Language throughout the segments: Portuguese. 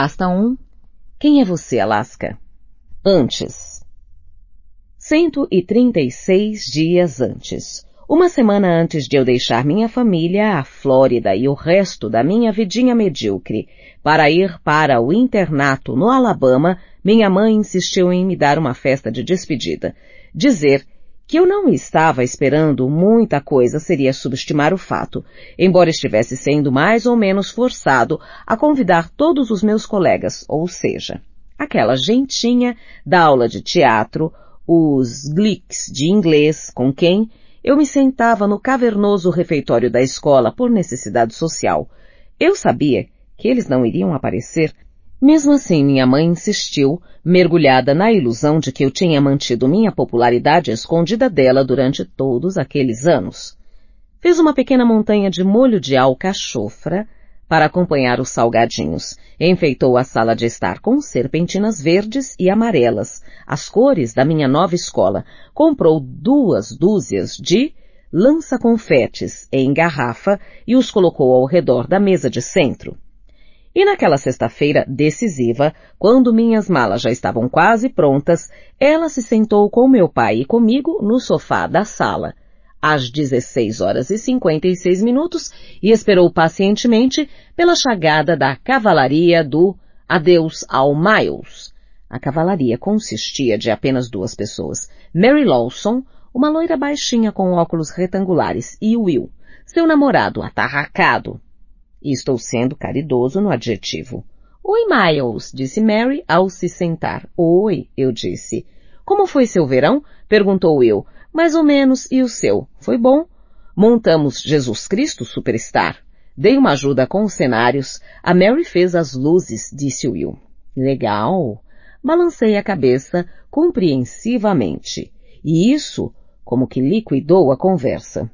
Pasta 1. Quem é você, Alaska? Antes. 136 dias antes. Uma semana antes de eu deixar minha família, a Flórida e o resto da minha vidinha medíocre para ir para o internato no Alabama, minha mãe insistiu em me dar uma festa de despedida. Dizer que eu não estava esperando muita coisa seria subestimar o fato, embora estivesse sendo mais ou menos forçado a convidar todos os meus colegas, ou seja, aquela gentinha da aula de teatro, os glics de inglês com quem eu me sentava no cavernoso refeitório da escola por necessidade social. Eu sabia que eles não iriam aparecer. Mesmo assim, minha mãe insistiu, mergulhada na ilusão de que eu tinha mantido minha popularidade escondida dela durante todos aqueles anos. Fez uma pequena montanha de molho de alcachofra para acompanhar os salgadinhos. Enfeitou a sala de estar com serpentinas verdes e amarelas, as cores da minha nova escola. Comprou 2 dúzias de lança-confetes em garrafa e os colocou ao redor da mesa de centro. E naquela sexta-feira decisiva, quando minhas malas já estavam quase prontas, ela se sentou com meu pai e comigo no sofá da sala, às 16h56, e esperou pacientemente pela chegada da cavalaria do Adeus ao Miles. A cavalaria consistia de apenas 2 pessoas, Mary Lawson, uma loira baixinha com óculos retangulares, e Will, seu namorado atarracado. E estou sendo caridoso no adjetivo. Oi, Miles, disse Mary ao se sentar. Oi, eu disse. Como foi seu verão? Perguntou Will. Mais ou menos, e o seu? Foi bom? Montamos Jesus Cristo Superstar. Dei uma ajuda com os cenários. A Mary fez as luzes, disse Will. Legal. Balancei a cabeça compreensivamente. E isso como que liquidou a conversa.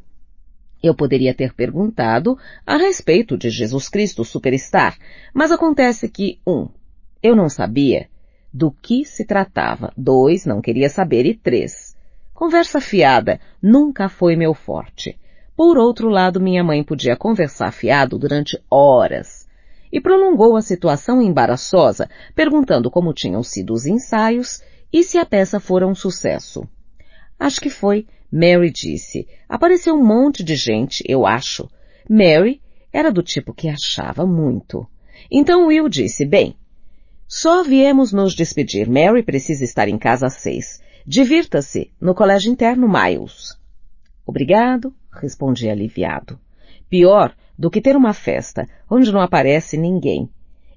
Eu poderia ter perguntado a respeito de Jesus Cristo Superstar, mas acontece que, 1, eu não sabia do que se tratava, 2, não queria saber, e 3, conversa fiada nunca foi meu forte. Por outro lado, minha mãe podia conversar fiado durante horas e prolongou a situação embaraçosa, perguntando como tinham sido os ensaios e se a peça fora um sucesso. Acho que foi, Mary disse. Apareceu um monte de gente, eu acho. Mary era do tipo que achava muito. Então Will disse, bem, só viemos nos despedir. Mary precisa estar em casa às 6. Divirta-se no colégio interno Miles. Obrigado, respondi aliviado. Pior do que ter uma festa onde não aparece ninguém.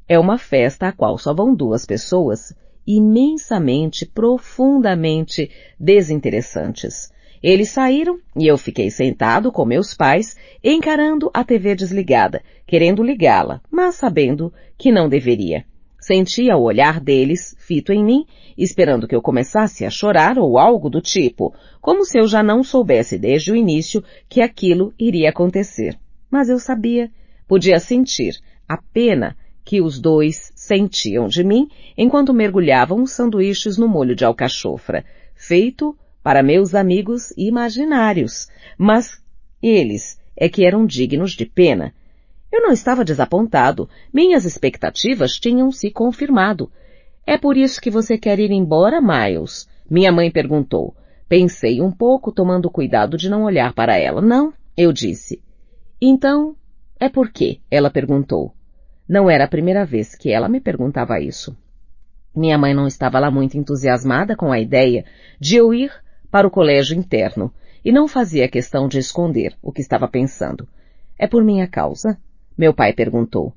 É uma festa a qual só vão 2 pessoas imensamente, profundamente desinteressantes. Eles saíram e eu fiquei sentado com meus pais, encarando a TV desligada, querendo ligá-la, mas sabendo que não deveria. Sentia o olhar deles fito em mim, esperando que eu começasse a chorar ou algo do tipo, como se eu já não soubesse desde o início que aquilo iria acontecer. Mas eu sabia, podia sentir a pena que os 2 sentiam de mim enquanto mergulhavam os sanduíches no molho de alcachofra, feito para meus amigos imaginários, mas eles é que eram dignos de pena. Eu não estava desapontado, minhas expectativas tinham se confirmado. É por isso que você quer ir embora, Miles? Minha mãe perguntou. Pensei um pouco, tomando cuidado de não olhar para ela. Não, eu disse. Então, é por quê? Ela perguntou. Não era a primeira vez que ela me perguntava isso. Minha mãe não estava lá muito entusiasmada com a ideia de eu ir para o colégio interno e não fazia questão de esconder o que estava pensando. É por minha causa? Meu pai perguntou.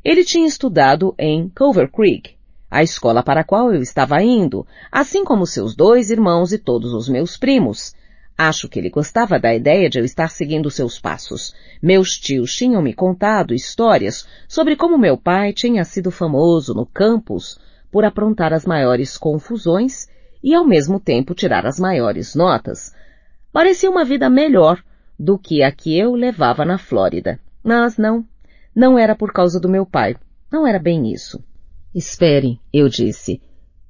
Ele tinha estudado em Culver Creek, a escola para a qual eu estava indo, assim como seus 2 irmãos e todos os meus primos. Acho que ele gostava da ideia de eu estar seguindo seus passos. Meus tios tinham me contado histórias sobre como meu pai tinha sido famoso no campus por aprontar as maiores confusões e ao mesmo tempo tirar as maiores notas. Parecia uma vida melhor do que a que eu levava na Flórida. Mas não era por causa do meu pai. Não era bem isso. Espere, eu disse.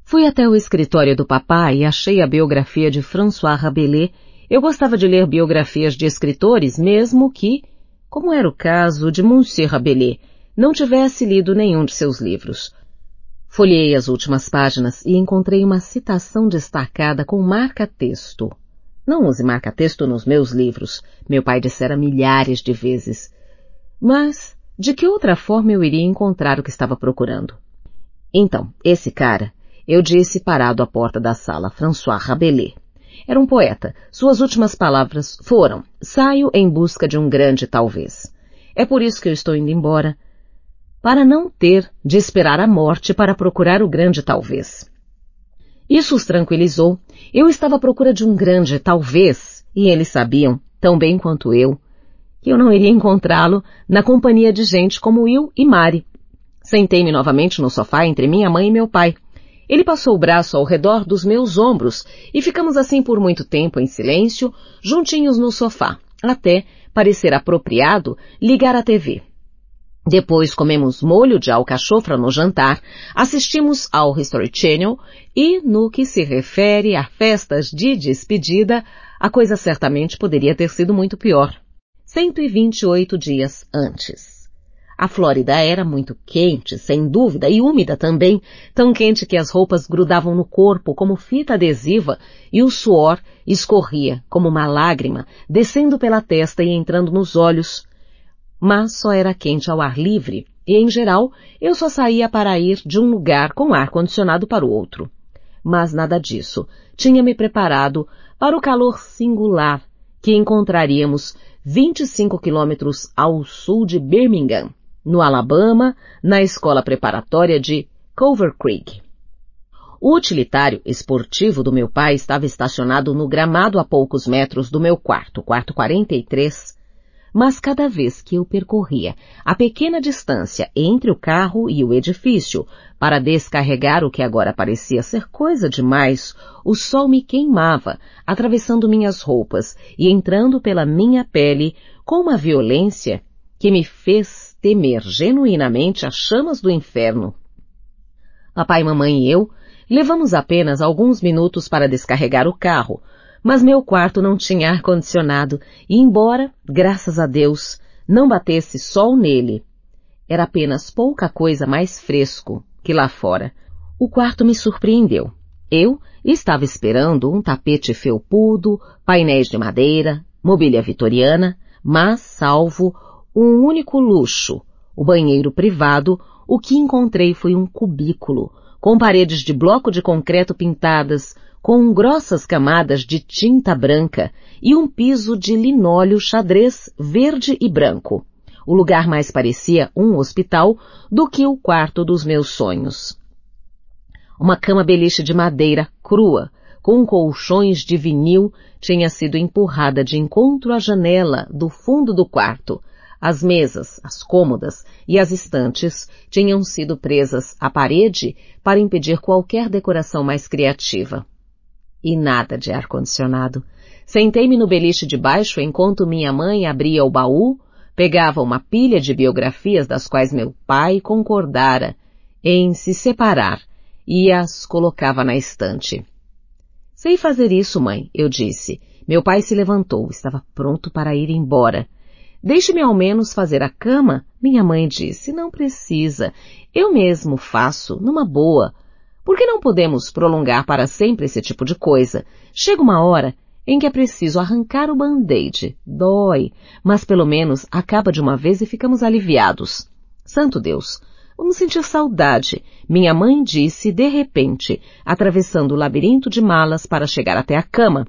Fui até o escritório do papai e achei a biografia de François Rabelais. Eu gostava de ler biografias de escritores, mesmo que, como era o caso de Monsieur Rabelais, não tivesse lido nenhum de seus livros. Folheei as últimas páginas e encontrei uma citação destacada com marca-texto. Não use marca-texto nos meus livros, meu pai dissera milhares de vezes. Mas de que outra forma eu iria encontrar o que estava procurando? Então, esse cara, eu disse parado à porta da sala, François Rabelais. Era um poeta. Suas últimas palavras foram: saio em busca de um grande talvez. É por isso que eu estou indo embora, para não ter de esperar a morte para procurar o grande talvez. Isso os tranquilizou. Eu estava à procura de um grande talvez, e eles sabiam, tão bem quanto eu, que eu não iria encontrá-lo na companhia de gente como Will e Mary. Sentei-me novamente no sofá entre minha mãe e meu pai. Ele passou o braço ao redor dos meus ombros e ficamos assim por muito tempo em silêncio, juntinhos no sofá, até parecer apropriado ligar a TV. Depois comemos molho de alcachofra no jantar, assistimos ao History Channel e, no que se refere a festas de despedida, a coisa certamente poderia ter sido muito pior. 128 dias antes. A Flórida era muito quente, sem dúvida, e úmida também, tão quente que as roupas grudavam no corpo como fita adesiva e o suor escorria como uma lágrima, descendo pela testa e entrando nos olhos. Mas só era quente ao ar livre, e em geral eu só saía para ir de um lugar com ar-condicionado para o outro. Mas nada disso. Tinha-me preparado para o calor singular que encontraríamos 25 quilômetros ao sul de Birmingham, no Alabama, na escola preparatória de Culver Creek. O utilitário esportivo do meu pai estava estacionado no gramado a poucos metros do meu quarto 43, mas cada vez que eu percorria a pequena distância entre o carro e o edifício para descarregar o que agora parecia ser coisa demais, o sol me queimava, atravessando minhas roupas e entrando pela minha pele com uma violência que me fez temer genuinamente as chamas do inferno. Papai, mamãe e eu levamos apenas alguns minutos para descarregar o carro, mas meu quarto não tinha ar-condicionado e, embora, graças a Deus, não batesse sol nele, era apenas pouca coisa mais fresco que lá fora. O quarto me surpreendeu. Eu estava esperando um tapete felpudo, painéis de madeira, mobília vitoriana, mas, salvo um único luxo, o banheiro privado, o que encontrei foi um cubículo, com paredes de bloco de concreto pintadas, com grossas camadas de tinta branca e um piso de linóleo xadrez verde e branco. O lugar mais parecia um hospital do que o quarto dos meus sonhos. Uma cama beliche de madeira crua, com colchões de vinil, tinha sido empurrada de encontro à janela do fundo do quarto. As mesas, as cômodas e as estantes tinham sido presas à parede para impedir qualquer decoração mais criativa. E nada de ar-condicionado. Sentei-me no beliche de baixo enquanto minha mãe abria o baú, pegava uma pilha de biografias das quais meu pai concordara em se separar e as colocava na estante. Sei fazer isso, mãe, eu disse. Meu pai se levantou, estava pronto para ir embora. Deixe-me ao menos fazer a cama, minha mãe disse. Não precisa, eu mesmo faço, numa boa. Por que não podemos prolongar para sempre esse tipo de coisa? Chega uma hora em que é preciso arrancar o band-aid. Dói, mas pelo menos acaba de uma vez e ficamos aliviados. Santo Deus, vamos sentir saudade, minha mãe disse de repente, atravessando o labirinto de malas para chegar até a cama.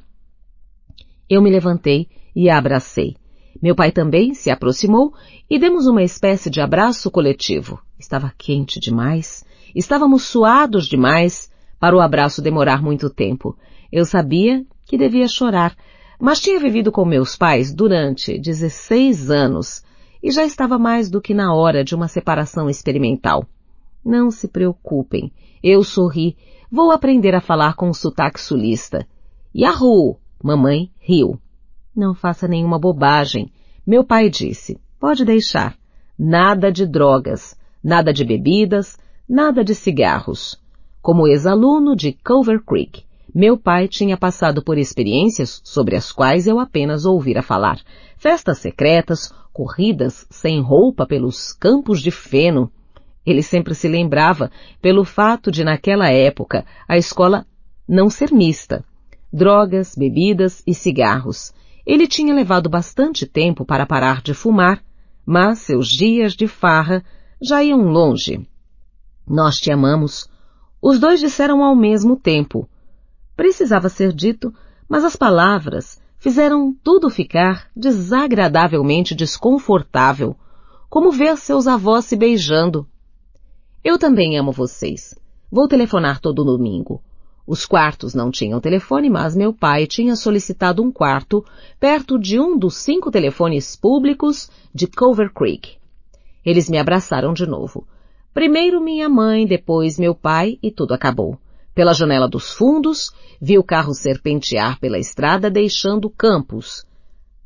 Eu me levantei e a abracei. Meu pai também se aproximou e demos uma espécie de abraço coletivo. Estava quente demais. Estávamos suados demais para o abraço demorar muito tempo. Eu sabia que devia chorar, mas tinha vivido com meus pais durante 16 anos e já estava mais do que na hora de uma separação experimental. Não se preocupem, eu sorri. Vou aprender a falar com o sotaque sulista. Yahoo! Mamãe riu. Não faça nenhuma bobagem, meu pai disse. Pode deixar. Nada de drogas, nada de bebidas, nada de cigarros. Como ex-aluno de Culver Creek, meu pai tinha passado por experiências sobre as quais eu apenas ouvira falar. Festas secretas, corridas sem roupa pelos campos de feno. Ele sempre se lembrava pelo fato de, naquela época, a escola não ser mista. Drogas, bebidas e cigarros. Ele tinha levado bastante tempo para parar de fumar, mas seus dias de farra já iam longe. Nós te amamos. Os dois disseram ao mesmo tempo. Precisava ser dito, mas as palavras fizeram tudo ficar desagradavelmente desconfortável, como ver seus avós se beijando. Eu também amo vocês. Vou telefonar todo domingo. Os quartos não tinham telefone, mas meu pai tinha solicitado um quarto perto de um dos 5 telefones públicos de Culver Creek. Eles me abraçaram de novo. Primeiro minha mãe, depois meu pai, e tudo acabou. Pela janela dos fundos, vi o carro serpentear pela estrada, deixando campos.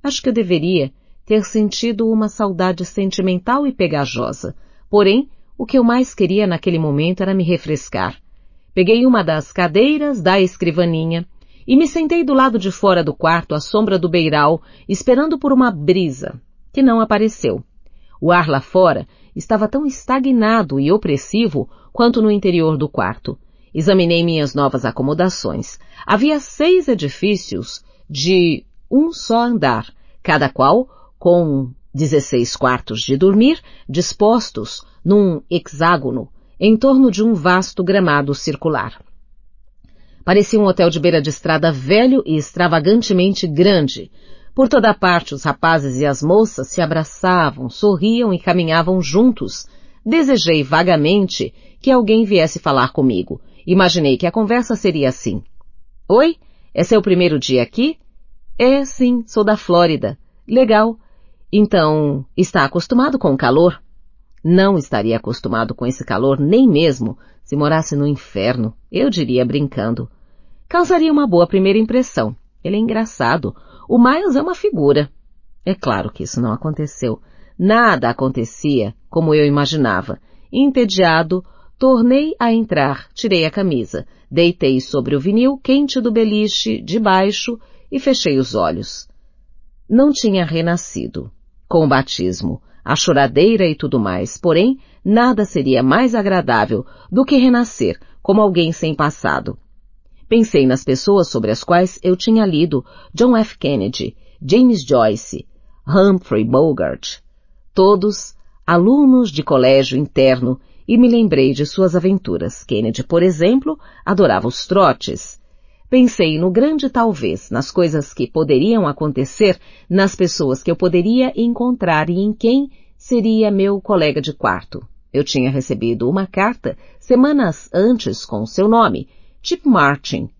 Acho que eu deveria ter sentido uma saudade sentimental e pegajosa. Porém, o que eu mais queria naquele momento era me refrescar. Peguei uma das cadeiras da escrivaninha e me sentei do lado de fora do quarto, à sombra do beiral, esperando por uma brisa, que não apareceu. O ar lá fora estava tão estagnado e opressivo quanto no interior do quarto. Examinei minhas novas acomodações. Havia 6 edifícios de um só andar, cada qual com 16 quartos de dormir dispostos num hexágono em torno de um vasto gramado circular. Parecia um hotel de beira de estrada velho e extravagantemente grande. Por toda parte os rapazes e as moças se abraçavam, sorriam e caminhavam juntos. Desejei vagamente que alguém viesse falar comigo. Imaginei que a conversa seria assim. Oi, é seu primeiro dia aqui? É, sim, sou da Flórida. Legal. Então, está acostumado com o calor? Não estaria acostumado com esse calor nem mesmo se morasse no inferno, eu diria brincando. Causaria uma boa primeira impressão. Ele é engraçado. O Miles é uma figura. É claro que isso não aconteceu. Nada acontecia como eu imaginava. Entediado, tornei a entrar, tirei a camisa, deitei sobre o vinil quente do beliche de baixo e fechei os olhos. Não tinha renascido. Com o batismo, a choradeira e tudo mais, porém, nada seria mais agradável do que renascer como alguém sem passado. Pensei nas pessoas sobre as quais eu tinha lido: John F. Kennedy, James Joyce, Humphrey Bogart, todos alunos de colégio interno, e me lembrei de suas aventuras. Kennedy, por exemplo, adorava os trotes. Pensei no grande talvez, nas coisas que poderiam acontecer, nas pessoas que eu poderia encontrar e em quem seria meu colega de quarto. Eu tinha recebido uma carta semanas antes com seu nome, Chip Martin.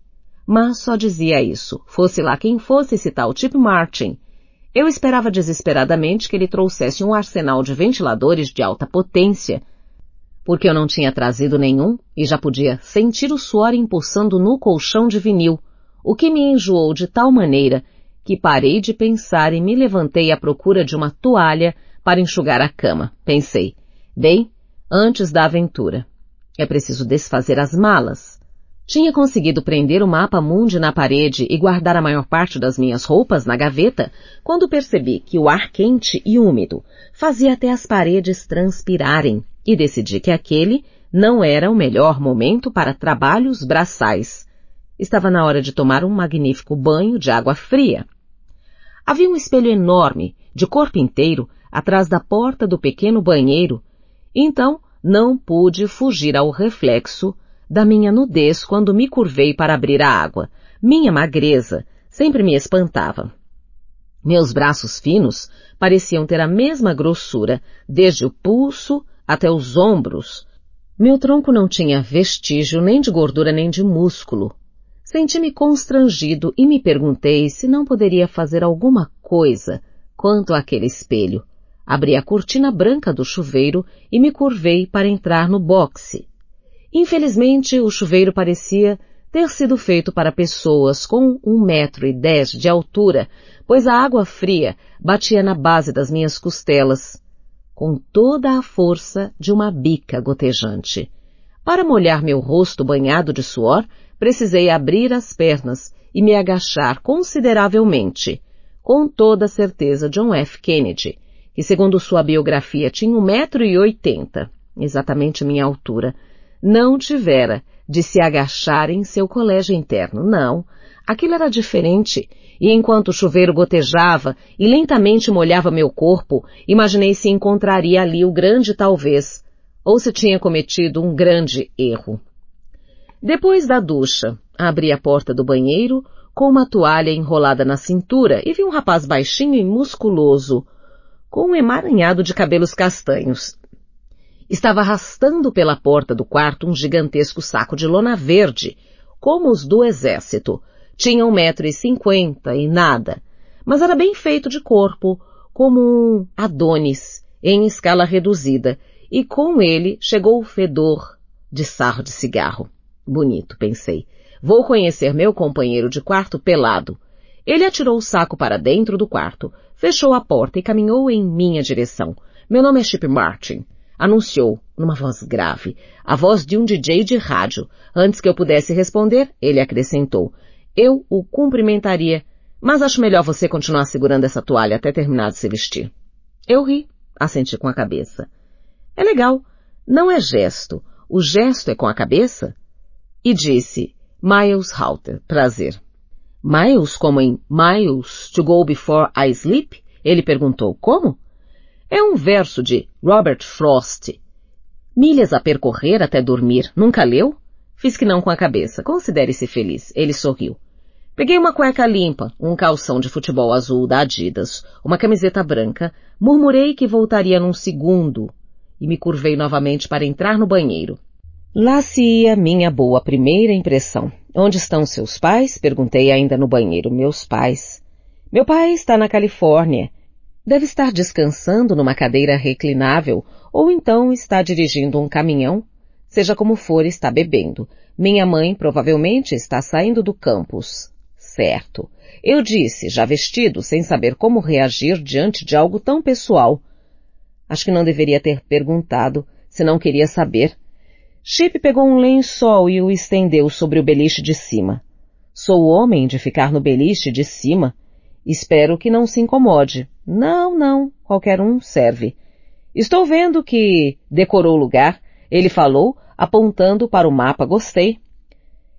Mas só dizia isso, fosse lá quem fosse esse tal Chip Martin. Eu esperava desesperadamente que ele trouxesse um arsenal de ventiladores de alta potência, porque eu não tinha trazido nenhum e já podia sentir o suor impulsando no colchão de vinil, o que me enjoou de tal maneira que parei de pensar e me levantei à procura de uma toalha para enxugar a cama. Pensei, bem, antes da aventura, é preciso desfazer as malas. Tinha conseguido prender o mapa mundi na parede e guardar a maior parte das minhas roupas na gaveta quando percebi que o ar quente e úmido fazia até as paredes transpirarem e decidi que aquele não era o melhor momento para trabalhos braçais. Estava na hora de tomar um magnífico banho de água fria. Havia um espelho enorme, de corpo inteiro, atrás da porta do pequeno banheiro, então não pude fugir ao reflexo da minha nudez quando me curvei para abrir a água. Minha magreza sempre me espantava. Meus braços finos pareciam ter a mesma grossura, desde o pulso até os ombros. Meu tronco não tinha vestígio nem de gordura nem de músculo. Senti-me constrangido e me perguntei se não poderia fazer alguma coisa quanto àquele espelho. Abri a cortina branca do chuveiro e me curvei para entrar no boxe. Infelizmente, o chuveiro parecia ter sido feito para pessoas com 1,10 m de altura, pois a água fria batia na base das minhas costelas, com toda a força de uma bica gotejante. Para molhar meu rosto banhado de suor, precisei abrir as pernas e me agachar consideravelmente. Com toda certeza, John F. Kennedy, que segundo sua biografia tinha 1,80 m. exatamente minha altura. Não tivera de se agachar em seu colégio interno, não. Aquilo era diferente, e enquanto o chuveiro gotejava e lentamente molhava meu corpo, imaginei se encontraria ali o grande talvez, ou se tinha cometido um grande erro. Depois da ducha, abri a porta do banheiro com uma toalha enrolada na cintura e vi um rapaz baixinho e musculoso, com um emaranhado de cabelos castanhos. Estava arrastando pela porta do quarto um gigantesco saco de lona verde, como os do exército. Tinha 1,50 m e nada, mas era bem feito de corpo, como um Adonis, em escala reduzida, e com ele chegou o fedor de sarro de cigarro. Bonito, pensei. Vou conhecer meu companheiro de quarto pelado. Ele atirou o saco para dentro do quarto, fechou a porta e caminhou em minha direção. Meu nome é Chip Martin, anunciou, numa voz grave, a voz de um DJ de rádio. Antes que eu pudesse responder, ele acrescentou, eu o cumprimentaria, mas acho melhor você continuar segurando essa toalha até terminar de se vestir. Eu ri, assenti com a cabeça. É legal, não é gesto, o gesto é com a cabeça? E disse, Miles Halter, prazer. Miles como em Miles to go before I sleep? Ele perguntou, como? É um verso de Robert Frost. Milhas a percorrer até dormir. Nunca leu? Fiz que não com a cabeça. Considere-se feliz. Ele sorriu. Peguei uma cueca limpa, um calção de futebol azul da Adidas, uma camiseta branca, murmurei que voltaria num segundo e me curvei novamente para entrar no banheiro. Lá se ia minha boa primeira impressão. Onde estão seus pais? Perguntei ainda no banheiro. Meus pais. Meu pai está na Califórnia. Deve estar descansando numa cadeira reclinável ou então está dirigindo um caminhão. Seja como for, está bebendo. Minha mãe provavelmente está saindo do campus. Certo. Eu disse, já vestido, sem saber como reagir diante de algo tão pessoal. Acho que não deveria ter perguntado, se não queria saber. Chip pegou um lençol e o estendeu sobre o beliche de cima. Sou o homem de ficar no beliche de cima? Espero que não se incomode. Não, qualquer um serve. Estou vendo que decorou o lugar, ele falou, apontando para o mapa, gostei.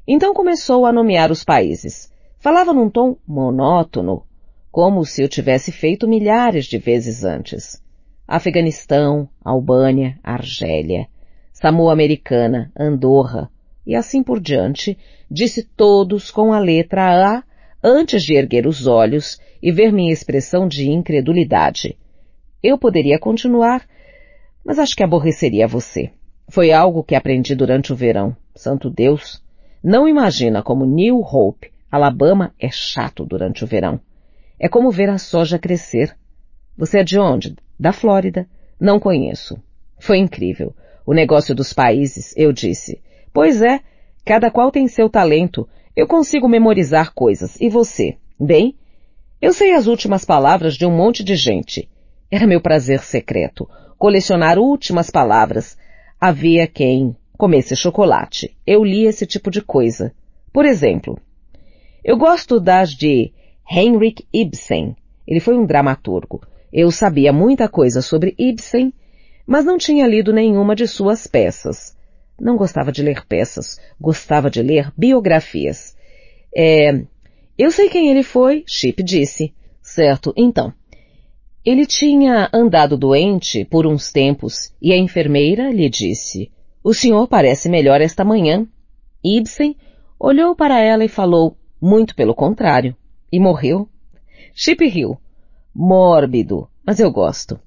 Então começou a nomear os países. Falava num tom monótono, como se eu tivesse feito milhares de vezes antes. Afeganistão, Albânia, Argélia, Samoa Americana, Andorra, e assim por diante, disse todos com a letra A, antes de erguer os olhos e ver minha expressão de incredulidade. Eu poderia continuar, mas acho que aborreceria você. Foi algo que aprendi durante o verão. Santo Deus! Não imagina como New Hope, Alabama, é chato durante o verão. É como ver a soja crescer. Você é de onde? Da Flórida. Não conheço. Foi incrível. O negócio dos países, eu disse. Pois é, cada qual tem seu talento. Eu consigo memorizar coisas. E você? Bem, eu sei as últimas palavras de um monte de gente. Era meu prazer secreto, colecionar últimas palavras. Havia quem comesse chocolate. Eu li esse tipo de coisa. Por exemplo, eu gosto das de Henrik Ibsen. Ele foi um dramaturgo. Eu sabia muita coisa sobre Ibsen, mas não tinha lido nenhuma de suas peças. Não gostava de ler peças, gostava de ler biografias. Eu sei quem ele foi, Chip disse. Certo, então. Ele tinha andado doente por uns tempos e a enfermeira lhe disse, o senhor parece melhor esta manhã. Ibsen olhou para ela e falou, muito pelo contrário, e morreu. Chip riu. Mórbido, mas eu gosto.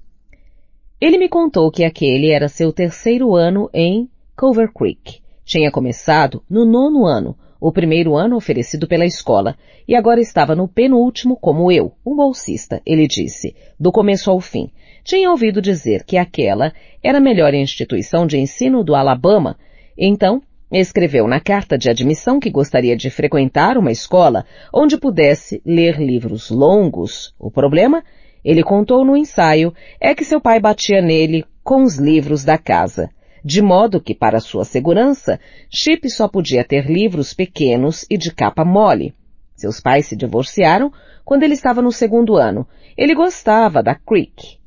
Ele me contou que aquele era seu 3º ano em Culver Creek. Tinha começado no 9º ano, o primeiro ano oferecido pela escola, e agora estava no penúltimo como eu, um bolsista, ele disse, do começo ao fim. Tinha ouvido dizer que aquela era a melhor instituição de ensino do Alabama, então escreveu na carta de admissão que gostaria de frequentar uma escola onde pudesse ler livros longos. O problema, ele contou no ensaio, é que seu pai batia nele com os livros da casa, de modo que, para sua segurança, Chip só podia ter livros pequenos e de capa mole. Seus pais se divorciaram quando ele estava no 2º ano. Ele gostava da Creek.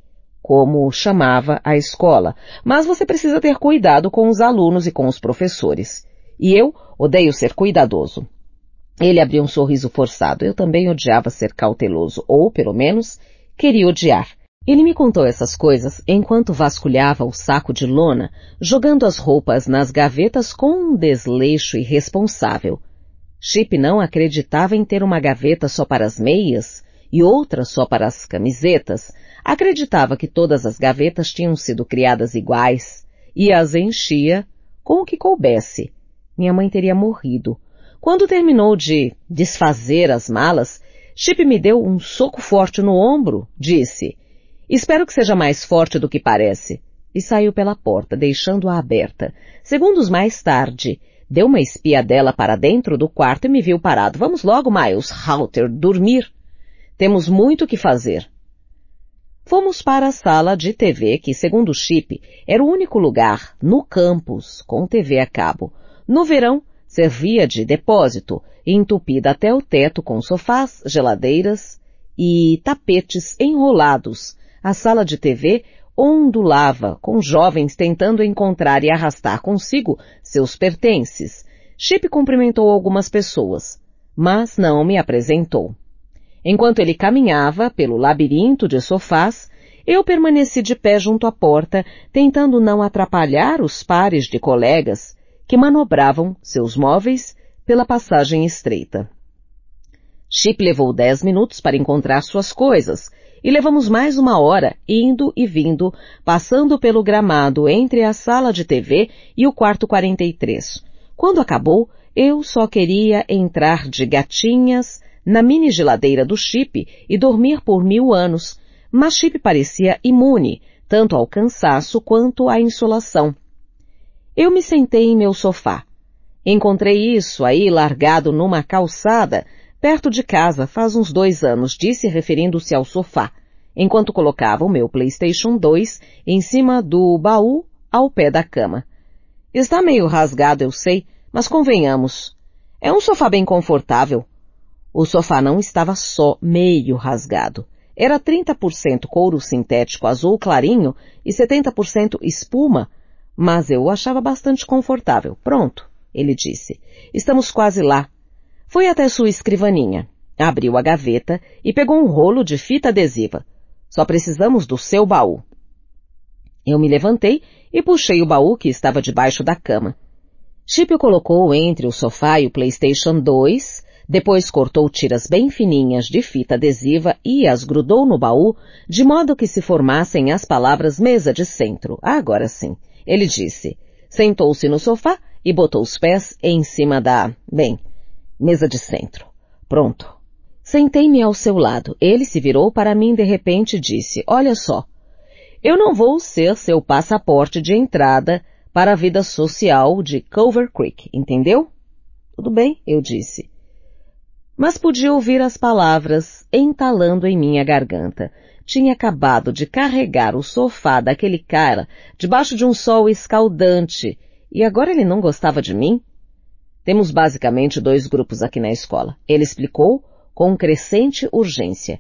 como chamava a escola, mas você precisa ter cuidado com os alunos e com os professores. E eu odeio ser cuidadoso. Ele abriu um sorriso forçado. Eu também odiava ser cauteloso, ou, pelo menos, queria odiar. Ele me contou essas coisas enquanto vasculhava o saco de lona, jogando as roupas nas gavetas com um desleixo irresponsável. Chip não acreditava em ter uma gaveta só para as meias e outra só para as camisetas. Acreditava que todas as gavetas tinham sido criadas iguais e as enchia com o que coubesse. Minha mãe teria morrido. Quando terminou de desfazer as malas, Chip me deu um soco forte no ombro, disse: "Espero que seja mais forte do que parece." E saiu pela porta, deixando-a aberta. Segundos mais tarde, deu uma espiadela para dentro do quarto e me viu parado. "Vamos logo, Miles Halter, dormir. Temos muito o que fazer." Fomos para a sala de TV, que, segundo Chip, era o único lugar no campus com TV a cabo. No verão, servia de depósito, entupida até o teto com sofás, geladeiras e tapetes enrolados. A sala de TV ondulava, com jovens tentando encontrar e arrastar consigo seus pertences. Chip cumprimentou algumas pessoas, mas não me apresentou. Enquanto ele caminhava pelo labirinto de sofás, eu permaneci de pé junto à porta, tentando não atrapalhar os pares de colegas que manobravam seus móveis pela passagem estreita. Chip levou 10 minutos para encontrar suas coisas, e levamos mais 1 hora indo e vindo, passando pelo gramado entre a sala de TV e o quarto 43. Quando acabou, eu só queria entrar de gatinhas na mini geladeira do Chip e dormir por 1000 anos, mas Chip parecia imune, tanto ao cansaço quanto à insolação. Eu me sentei em meu sofá. Encontrei isso aí largado numa calçada, perto de casa, faz uns 2 anos, disse referindo-se ao sofá, enquanto colocava o meu PlayStation 2 em cima do baú ao pé da cama. Está meio rasgado, eu sei, mas convenhamos. É um sofá bem confortável. O sofá não estava só meio rasgado. Era 30% couro sintético azul clarinho e 70% espuma, mas eu o achava bastante confortável. Pronto, ele disse. Estamos quase lá. Foi até sua escrivaninha. Abriu a gaveta e pegou um rolo de fita adesiva. Só precisamos do seu baú. Eu me levantei e puxei o baú que estava debaixo da cama. Chip o colocou entre o sofá e o PlayStation 2, depois cortou tiras bem fininhas de fita adesiva e as grudou no baú, de modo que se formassem as palavras mesa de centro. Agora sim, ele disse. Sentou-se no sofá e botou os pés em cima da, mesa de centro. Pronto. Sentei-me ao seu lado. Ele se virou para mim de repente e disse, olha só, eu não vou ser seu passaporte de entrada para a vida social de Culver Creek, entendeu? Tudo bem, eu disse. Mas podia ouvir as palavras entalando em minha garganta. Tinha acabado de carregar o sofá daquele cara debaixo de um sol escaldante e agora ele não gostava de mim? Temos basicamente 2 grupos aqui na escola. Ele explicou com crescente urgência.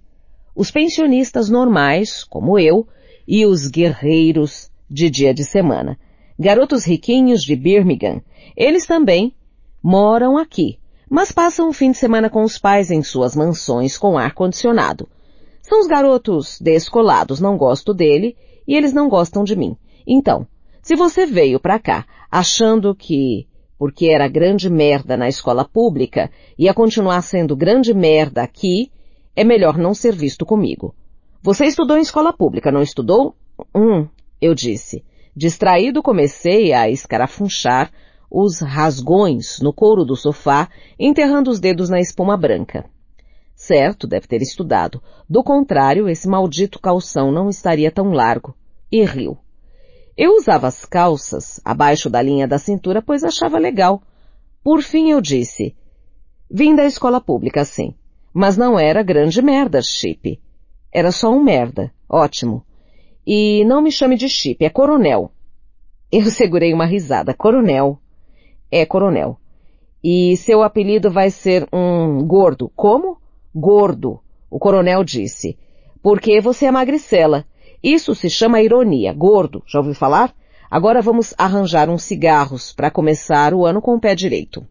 Os pensionistas normais, como eu, e os guerreiros de dia de semana. Garotos riquinhos de Birmingham. Eles também moram aqui, mas passam o fim de semana com os pais em suas mansões com ar-condicionado. São os garotos descolados, não gosto dele e eles não gostam de mim. Então, se você veio pra cá achando que, porque era grande merda na escola pública, ia continuar sendo grande merda aqui, é melhor não ser visto comigo. Você estudou em escola pública, não estudou? Eu disse. Distraído, comecei a escarafunchar os rasgões no couro do sofá, enterrando os dedos na espuma branca. Certo, deve ter estudado. Do contrário, esse maldito calção não estaria tão largo. E riu. Eu usava as calças abaixo da linha da cintura, pois achava legal. Por fim eu disse, vim da escola pública, sim. Mas não era grande merda, Chip. Era só um merda. Ótimo. E não me chame de Chip, é coronel. Eu segurei uma risada. Coronel. É coronel. E seu apelido vai ser gordo. Como? Gordo. O coronel disse. Porque você é magricela. Isso se chama ironia. Gordo, já ouviu falar? Agora vamos arranjar uns cigarros para começar o ano com o pé direito.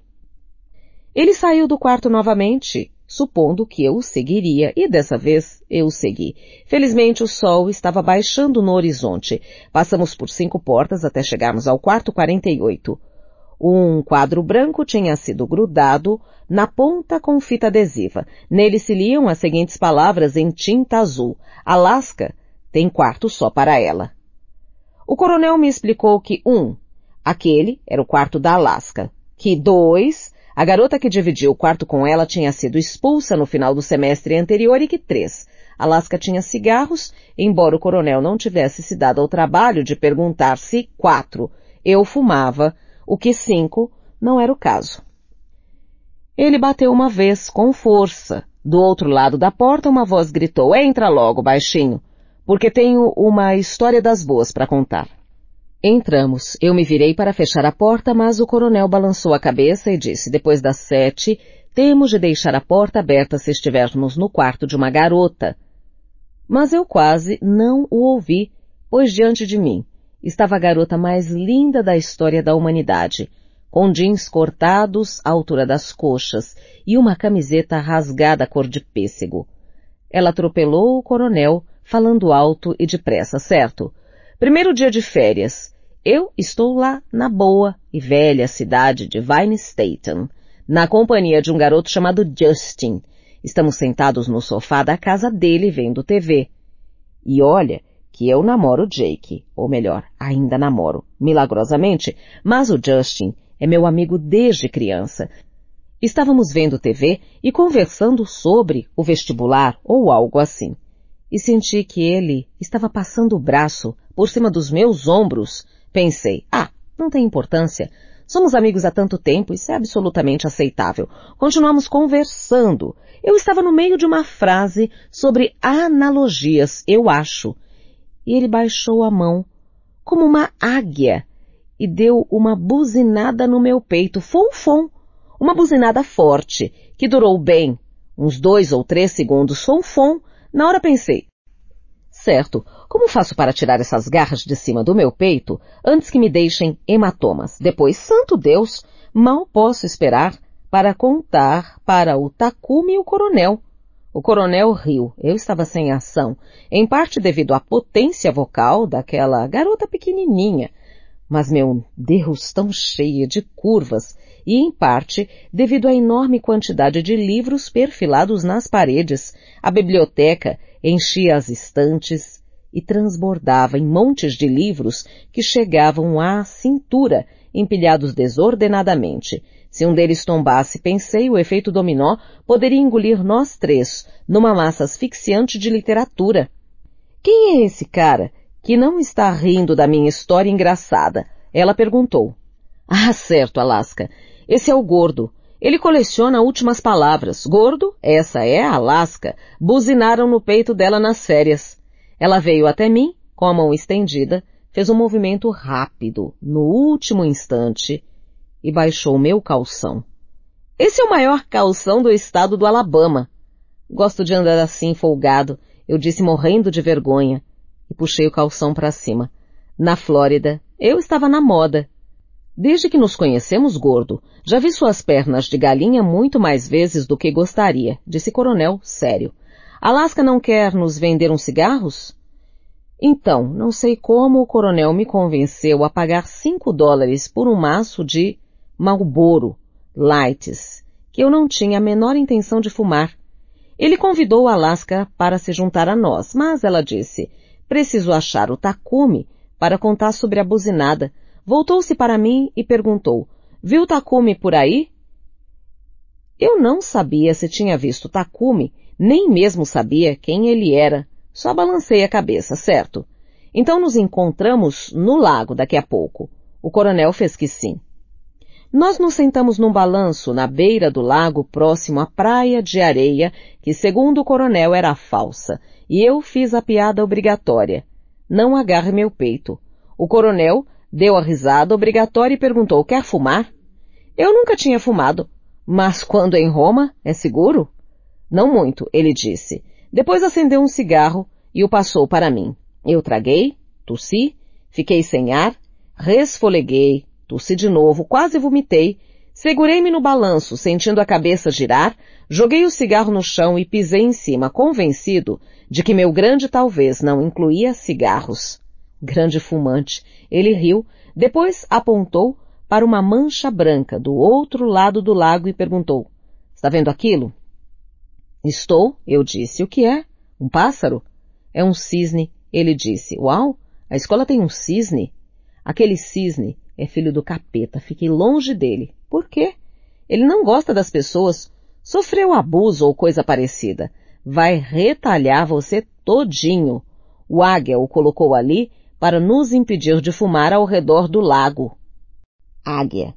Ele saiu do quarto novamente, supondo que eu o seguiria, e dessa vez eu o segui. Felizmente o sol estava baixando no horizonte. Passamos por 5 portas até chegarmos ao quarto 48. Um quadro branco tinha sido grudado na ponta com fita adesiva. Nele se liam as seguintes palavras em tinta azul. Alaska tem quarto só para ela. O coronel me explicou que 1. Aquele era o quarto da Alaska. Que 2. A garota que dividia o quarto com ela tinha sido expulsa no final do semestre anterior e que 3. Alaska tinha cigarros, embora o coronel não tivesse se dado ao trabalho de perguntar se 4. Eu fumava, o que 5 não era o caso. Ele bateu uma vez, com força. Do outro lado da porta uma voz gritou, entra logo, baixinho, porque tenho uma história das boas para contar. Entramos. Eu me virei para fechar a porta, mas o coronel balançou a cabeça e disse, depois das 7, temos de deixar a porta aberta se estivermos no quarto de uma garota. Mas eu quase não o ouvi, pois diante de mim estava a garota mais linda da história da humanidade, com jeans cortados à altura das coxas e uma camiseta rasgada cor de pêssego. Ela atropelou o coronel, falando alto e depressa, certo? Primeiro dia de férias. Eu estou lá na boa e velha cidade de Vine Staten, na companhia de um garoto chamado Justin. Estamos sentados no sofá da casa dele vendo TV. E olha que eu namoro Jake, ou melhor, ainda namoro, milagrosamente, mas o Justin é meu amigo desde criança. Estávamos vendo TV e conversando sobre o vestibular ou algo assim. E senti que ele estava passando o braço por cima dos meus ombros. Pensei, não tem importância. Somos amigos há tanto tempo, isso é absolutamente aceitável. Continuamos conversando. Eu estava no meio de uma frase sobre analogias, eu acho. E ele baixou a mão, como uma águia, e deu uma buzinada no meu peito, fom-fom. Uma buzinada forte, que durou bem, uns 2 ou 3 segundos, fom-fom. Na hora pensei, certo, como faço para tirar essas garras de cima do meu peito antes que me deixem hematomas? Depois, santo Deus, mal posso esperar para contar para o Takumi e o coronel. O coronel riu, eu estava sem ação, em parte devido à potência vocal daquela garota pequenininha, mas meu Deus, tão cheia de curvas, e em parte devido à enorme quantidade de livros perfilados nas paredes. A biblioteca enchia as estantes e transbordava em montes de livros que chegavam à cintura, empilhados desordenadamente. Se um deles tombasse, pensei, o efeito dominó poderia engolir nós 3 numa massa asfixiante de literatura. Quem é esse cara que não está rindo da minha história engraçada? Ela perguntou. Certo, Alaska. Esse é o Gordo. Ele coleciona últimas palavras. Gordo, essa é a Alaska. Buzinaram no peito dela nas férias. Ela veio até mim, com a mão estendida, fez um movimento rápido, no último instante, e baixou meu calção. Esse é o maior calção do estado do Alabama. Gosto de andar assim, folgado, eu disse morrendo de vergonha, e puxei o calção para cima. Na Flórida, eu estava na moda. Desde que nos conhecemos, Gordo, já vi suas pernas de galinha muito mais vezes do que gostaria, disse Coronel, sério. Alaska não quer nos vender uns cigarros? Então, não sei como o coronel me convenceu a pagar $5 por um maço de Marlboro Lights, que eu não tinha a menor intenção de fumar. Ele convidou Alaska para se juntar a nós, mas ela disse, preciso achar o Takumi para contar sobre a buzinada. Voltou-se para mim e perguntou, viu Takumi por aí? Eu não sabia se tinha visto Takumi, nem mesmo sabia quem ele era. Só balancei a cabeça, certo? Então nos encontramos no lago daqui a pouco. O coronel fez que sim. Nós nos sentamos num balanço na beira do lago próximo à praia de areia, que segundo o coronel era falsa, e eu fiz a piada obrigatória. Não agarre meu peito. O coronel deu a risada obrigatória e perguntou, quer fumar? Eu nunca tinha fumado, mas quando em Roma, é seguro? Não muito, ele disse. Depois acendeu um cigarro e o passou para mim. Eu traguei, tossi, fiquei sem ar, resfoleguei, tossi de novo, quase vomitei, segurei-me no balanço, sentindo a cabeça girar, joguei o cigarro no chão e pisei em cima, convencido de que meu grande talvez não incluía cigarros. Grande fumante. Ele riu, depois apontou para uma mancha branca do outro lado do lago e perguntou: "Está vendo aquilo?" "Estou", eu disse. "O que é? Um pássaro?" "É um cisne", ele disse. "Uau, a escola tem um cisne?" "Aquele cisne é filho do capeta, fiquei longe dele." "Por quê?" "Ele não gosta das pessoas, sofreu abuso ou coisa parecida. Vai retalhar você todinho. O águia o colocou ali para nos impedir de fumar ao redor do lago." Águia.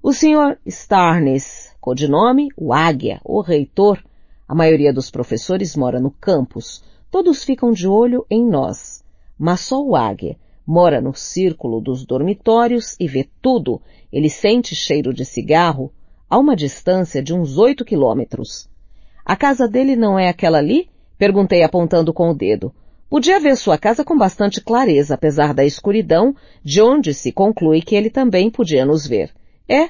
O Sr. Starnes, codinome, o Águia, o reitor. A maioria dos professores mora no campus. Todos ficam de olho em nós. Mas só o Águia mora no círculo dos dormitórios e vê tudo. Ele sente cheiro de cigarro a uma distância de uns 8 quilômetros. "A casa dele não é aquela ali?" Perguntei apontando com o dedo. Podia ver sua casa com bastante clareza, apesar da escuridão, de onde se conclui que ele também podia nos ver. "É,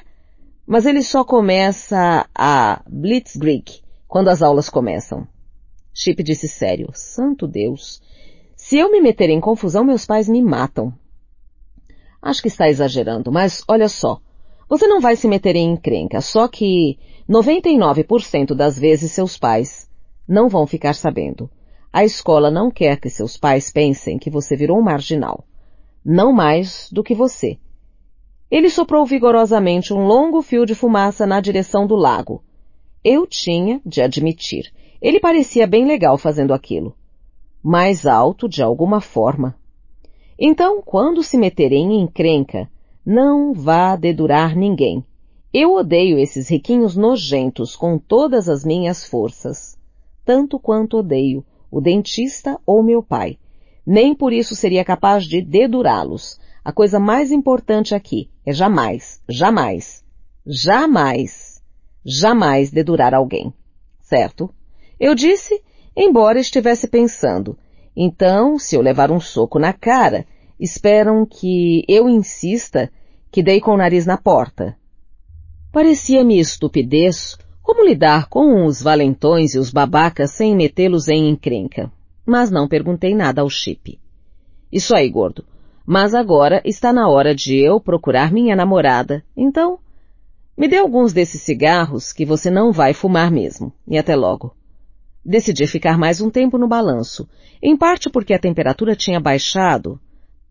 mas ele só começa a Blitzkrieg, quando as aulas começam." Chip disse sério: "Santo Deus, se eu me meter em confusão, meus pais me matam." "Acho que está exagerando, mas olha só, você não vai se meter em encrenca, só que 99% das vezes seus pais não vão ficar sabendo. A escola não quer que seus pais pensem que você virou um marginal. Não mais do que você." Ele soprou vigorosamente um longo fio de fumaça na direção do lago. Eu tinha de admitir, ele parecia bem legal fazendo aquilo. Mais alto de alguma forma. "Então, quando se meterem em encrenca, não vá dedurar ninguém. Eu odeio esses riquinhos nojentos com todas as minhas forças. Tanto quanto odeio o dentista ou meu pai. Nem por isso seria capaz de dedurá-los. A coisa mais importante aqui é jamais, jamais, jamais, jamais dedurar alguém. Certo?" Eu disse, embora estivesse pensando. Então, se eu levar um soco na cara, esperam que eu insista que dei com o nariz na porta. Parecia-me estupidez como lidar com os valentões e os babacas sem metê-los em encrenca. Mas não perguntei nada ao Chip. "Isso aí, gordo. Mas agora está na hora de eu procurar minha namorada. Então, me dê alguns desses cigarros que você não vai fumar mesmo. E até logo." Decidi ficar mais um tempo no balanço, em parte porque a temperatura tinha baixado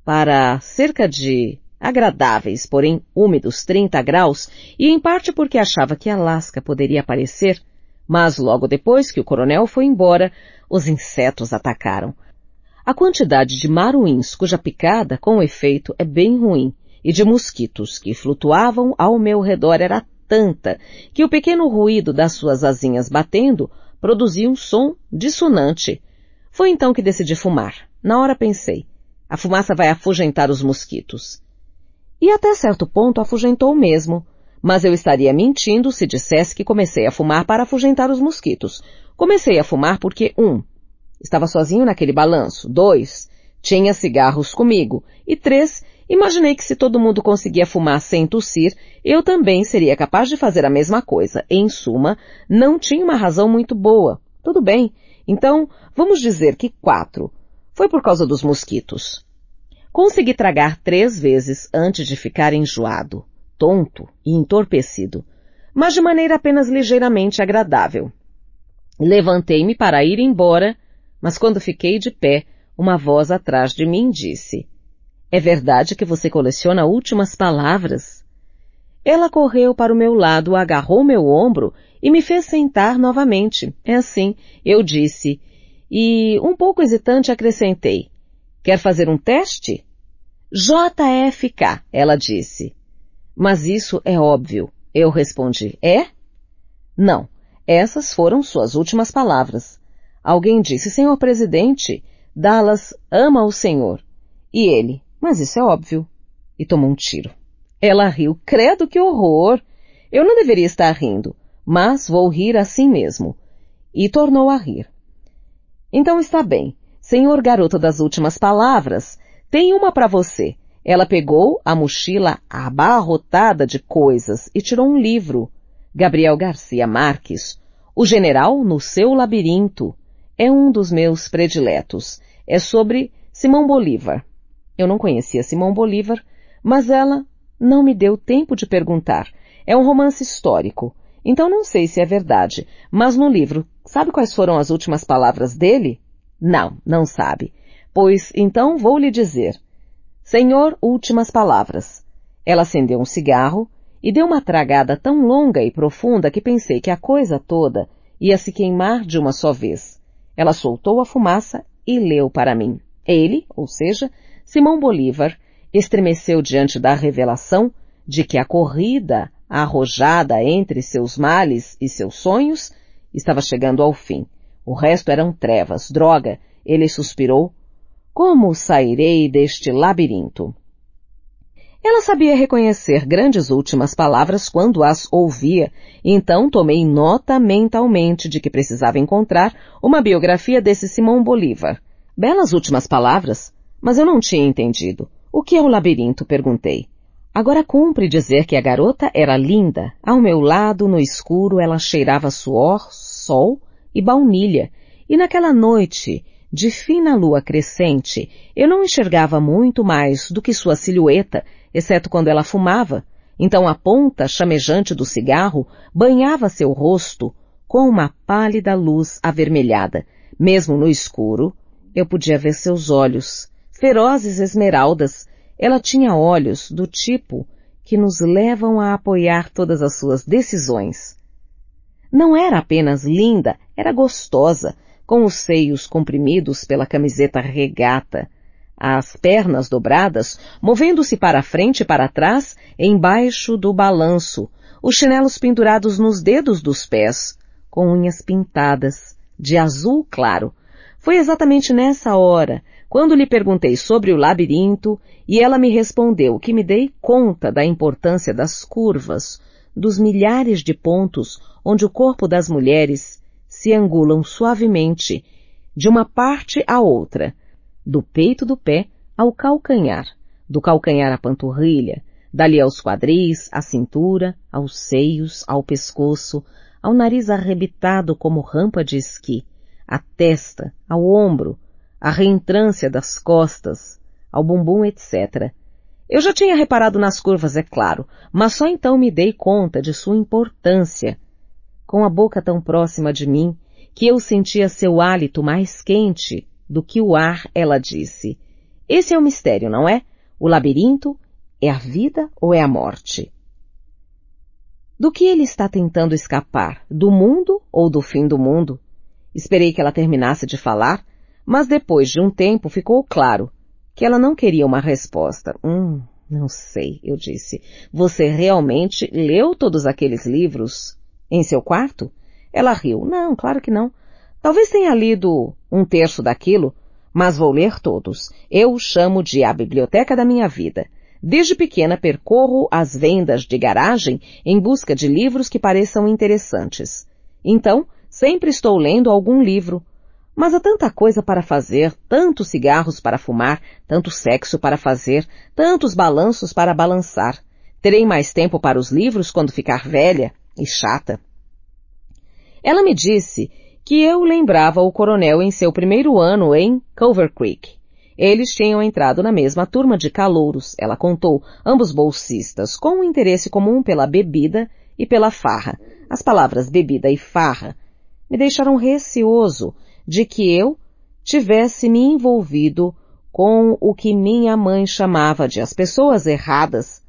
para cerca de agradáveis, porém úmidos 30 graus, e em parte porque achava que Alaska poderia aparecer, mas logo depois que o coronel foi embora, os insetos atacaram. A quantidade de maruins cuja picada, com efeito, é bem ruim, e de mosquitos que flutuavam ao meu redor era tanta que o pequeno ruído das suas asinhas batendo produzia um som dissonante. Foi então que decidi fumar. Na hora pensei, a fumaça vai afugentar os mosquitos. E até certo ponto afugentou mesmo, mas eu estaria mentindo se dissesse que comecei a fumar para afugentar os mosquitos. Comecei a fumar porque 1. Estava sozinho naquele balanço. 2. Tinha cigarros comigo. E 3. Imaginei que se todo mundo conseguia fumar sem tossir, eu também seria capaz de fazer a mesma coisa. Em suma, não tinha uma razão muito boa. Tudo bem. Então, vamos dizer que 4. Foi por causa dos mosquitos. Consegui tragar 3 vezes antes de ficar enjoado, tonto e entorpecido, mas de maneira apenas ligeiramente agradável. Levantei-me para ir embora, mas quando fiquei de pé, uma voz atrás de mim disse: "É verdade que você coleciona últimas palavras?" Ela correu para o meu lado, agarrou meu ombro e me fez sentar novamente. É assim, eu disse, e um pouco hesitante acrescentei: "Quer fazer um teste?" "JFK", ela disse. "Mas isso é óbvio", eu respondi. "É?" "Não, essas foram suas últimas palavras. Alguém disse: 'Senhor presidente, Dallas ama o senhor.' E ele: 'Mas isso é óbvio.' E tomou um tiro." Ela riu. Credo, que horror! Eu não deveria estar rindo, mas vou rir assim mesmo. E tornou a rir. "Então está bem. Senhor garoto das últimas palavras, tem uma para você. Ela pegou a mochila abarrotada de coisas e tirou um livro. Gabriel Garcia Marques, O General no Seu Labirinto. É um dos meus prediletos. É sobre Simão Bolívar. Eu não conhecia Simão Bolívar, mas ela não me deu tempo de perguntar. É um romance histórico, então não sei se é verdade, mas no livro, sabe quais foram as últimas palavras dele? Não, não sabe. Pois então vou lhe dizer. Senhor, últimas palavras. Ela acendeu um cigarro e deu uma tragada tão longa e profunda que pensei que a coisa toda ia se queimar de uma só vez. Ela soltou a fumaça e leu para mim. Ele, ou seja, Simão Bolívar, estremeceu diante da revelação de que a corrida arrojada entre seus males e seus sonhos estava chegando ao fim. O resto eram trevas, droga. Ele suspirou. Como sairei deste labirinto? Ela sabia reconhecer grandes últimas palavras quando as ouvia, então tomei nota mentalmente de que precisava encontrar uma biografia desse Simão Bolívar. Belas últimas palavras, mas eu não tinha entendido. O que é o labirinto? Perguntei. Agora cumpre dizer que a garota era linda. Ao meu lado, no escuro, ela cheirava suor, sol e baunilha. E naquela noite de fina lua crescente, eu não enxergava muito mais do que sua silhueta, exceto quando ela fumava. Então a ponta chamejante do cigarro banhava seu rosto com uma pálida luz avermelhada. Mesmo no escuro, eu podia ver seus olhos, ferozes esmeraldas. Ela tinha olhos do tipo que nos levam a apoiar todas as suas decisões. Não era apenas linda, era gostosa, com os seios comprimidos pela camiseta regata, as pernas dobradas, movendo-se para a frente e para trás, embaixo do balanço, os chinelos pendurados nos dedos dos pés, com unhas pintadas, de azul claro. Foi exatamente nessa hora, quando lhe perguntei sobre o labirinto, e ela me respondeu que me dei conta da importância das curvas, dos milhares de pontos onde o corpo das mulheres se angulam suavemente, de uma parte à outra, do peito do pé ao calcanhar, do calcanhar à panturrilha, dali aos quadris, à cintura, aos seios, ao pescoço, ao nariz arrebitado como rampa de esqui, à testa, ao ombro, à reentrância das costas, ao bumbum, etc. Eu já tinha reparado nas curvas, é claro, mas só então me dei conta de sua importância. Com a boca tão próxima de mim, que eu sentia seu hálito mais quente do que o ar, ela disse. Esse é o mistério, não é? O labirinto é a vida ou é a morte? Do que ele está tentando escapar? Do mundo ou do fim do mundo? Esperei que ela terminasse de falar, mas depois de um tempo ficou claro que ela não queria uma resposta. Não sei, eu disse. Você realmente leu todos aqueles livros em seu quarto? Ela riu. Não, claro que não. Talvez tenha lido 1/3 daquilo, mas vou ler todos. Eu o chamo de a biblioteca da minha vida. Desde pequena percorro as vendas de garagem em busca de livros que pareçam interessantes. Então, sempre estou lendo algum livro. Mas há tanta coisa para fazer, tantos cigarros para fumar, tanto sexo para fazer, tantos balanços para balançar. Terei mais tempo para os livros quando ficar velha e chata. Ela me disse que eu lembrava o coronel em seu primeiro ano em Culver Creek. Eles tinham entrado na mesma turma de calouros, ela contou, ambos bolsistas, com um interesse comum pela bebida e pela farra. As palavras bebida e farra me deixaram receoso de que eu tivesse me envolvido com o que minha mãe chamava de as pessoas erradas.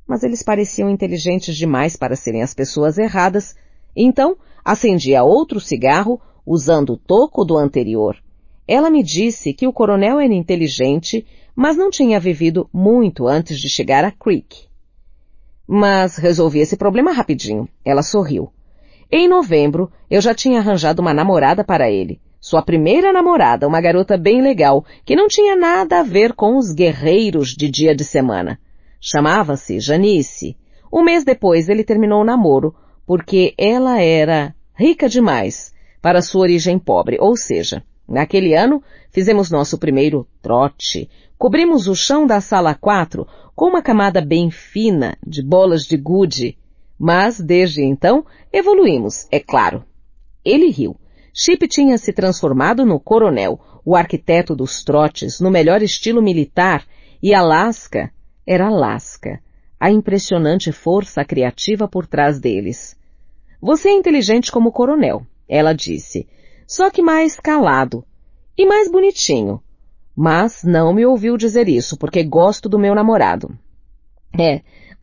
Mas eles pareciam inteligentes demais para serem as pessoas erradas. Então, acendia outro cigarro, usando o toco do anterior. Ela me disse que o coronel era inteligente, mas não tinha vivido muito antes de chegar a Creek. Mas resolvi esse problema rapidinho. Ela sorriu. Em novembro, eu já tinha arranjado uma namorada para ele. Sua primeira namorada, uma garota bem legal, que não tinha nada a ver com os guerreiros de dia de semana. Chamava-se Janice. Um mês depois ele terminou o namoro, porque ela era rica demais para sua origem pobre, ou seja, Naquele ano, fizemos nosso primeiro trote. Cobrimos o chão da sala 4 com uma camada bem fina de bolas de gude. Mas, desde então, evoluímos, é claro. Ele riu. Chip tinha se transformado no coronel, o arquiteto dos trotes, no melhor estilo militar, e Alaska era Alaska, a impressionante força criativa por trás deles. Você é inteligente como coronel, ela disse, só que mais calado e mais bonitinho. Mas não me ouviu dizer isso, porque gosto do meu namorado.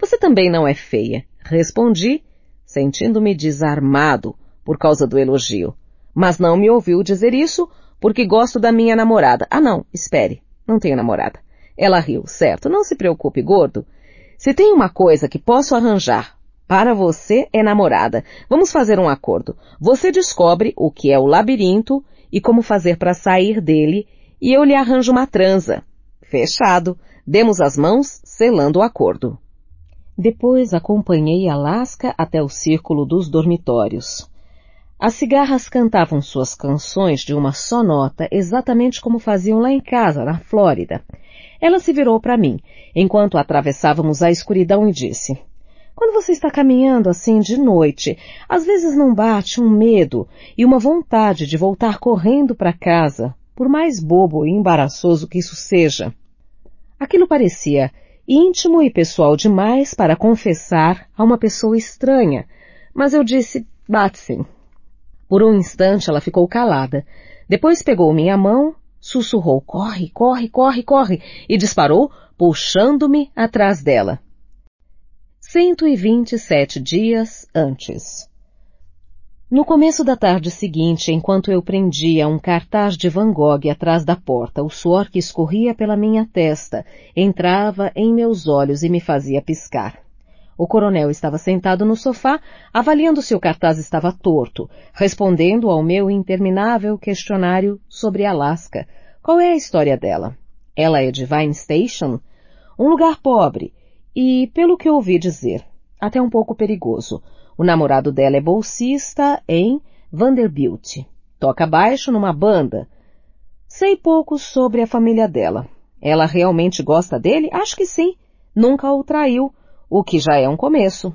Você também não é feia, respondi, sentindo-me desarmado por causa do elogio. Mas não me ouviu dizer isso, porque gosto da minha namorada. Ah não, espere, não tenho namorada. Ela riu, certo, não se preocupe, gordo. Se tem uma coisa que posso arranjar para você é namorada. Vamos fazer um acordo. Você descobre o que é o labirinto e como fazer para sair dele e eu lhe arranjo uma transa. Fechado. Demos as mãos, selando o acordo. Depois acompanhei Alaska até o círculo dos dormitórios. As cigarras cantavam suas canções de uma só nota, exatamente como faziam lá em casa, na Flórida. Ela se virou para mim, enquanto atravessávamos a escuridão e disse, quando você está caminhando assim de noite, às vezes não bate um medo e uma vontade de voltar correndo para casa, por mais bobo e embaraçoso que isso seja. Aquilo parecia íntimo e pessoal demais para confessar a uma pessoa estranha, mas eu disse, bate sim. Por um instante ela ficou calada. Depois pegou minha mão, sussurrou, corre, corre, corre, corre, e disparou, puxando-me atrás dela. 127 dias antes. No começo da tarde seguinte, enquanto eu prendia um cartaz de Van Gogh atrás da porta, o suor que escorria pela minha testa entrava em meus olhos e me fazia piscar. O coronel estava sentado no sofá, avaliando se o cartaz estava torto, respondendo ao meu interminável questionário sobre Alaska. Qual é a história dela? Ela é de Vine Station? Um lugar pobre e, pelo que ouvi dizer, até um pouco perigoso. O namorado dela é bolsista em Vanderbilt. Toca baixo numa banda. Sei pouco sobre a família dela. Ela realmente gosta dele? Acho que sim. Nunca o traiu. O que já é um começo.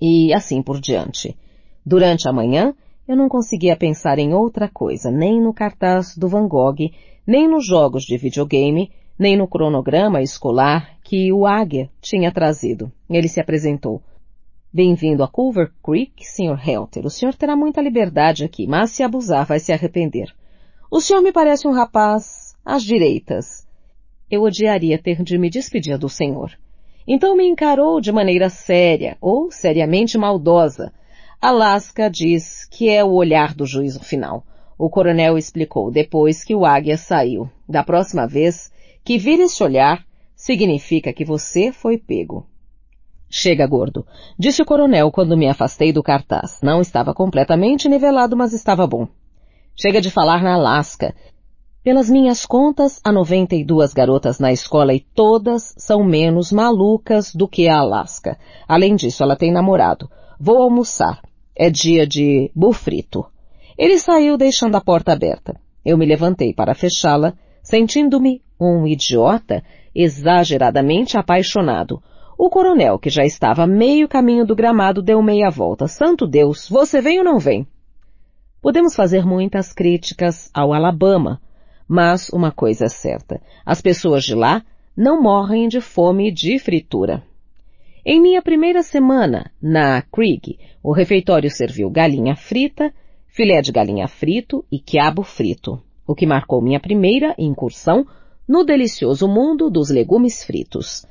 E assim por diante. Durante a manhã, eu não conseguia pensar em outra coisa, nem no cartaz do Van Gogh, nem nos jogos de videogame, nem no cronograma escolar que o Águia tinha trazido. Ele se apresentou. Bem-vindo a Culver Creek, Sr. Helter. O senhor terá muita liberdade aqui, mas se abusar vai se arrepender. O senhor me parece um rapaz às direitas. Eu odiaria ter de me despedir do senhor. Então me encarou de maneira séria, ou seriamente maldosa. Alaska diz que é o olhar do juízo final. O coronel explicou depois que o Águia saiu. Da próxima vez que vir esse olhar, significa que você foi pego. Chega, gordo, disse o coronel quando me afastei do cartaz. Não estava completamente nivelado, mas estava bom. Chega de falar na Alaska. Pelas minhas contas, há 92 garotas na escola e todas são menos malucas do que a Alaska. Além disso, ela tem namorado. Vou almoçar. É dia de bufrito. Ele saiu deixando a porta aberta. Eu me levantei para fechá-la, sentindo-me um idiota exageradamente apaixonado. O coronel, que já estava a meio caminho do gramado, deu meia volta. Santo Deus, você vem ou não vem? Podemos fazer muitas críticas ao Alabama, mas uma coisa é certa, as pessoas de lá não morrem de fome e de fritura. Em minha primeira semana na Krieg, o refeitório serviu galinha frita, filé de galinha frito e quiabo frito, o que marcou minha primeira incursão no delicioso mundo dos legumes fritos.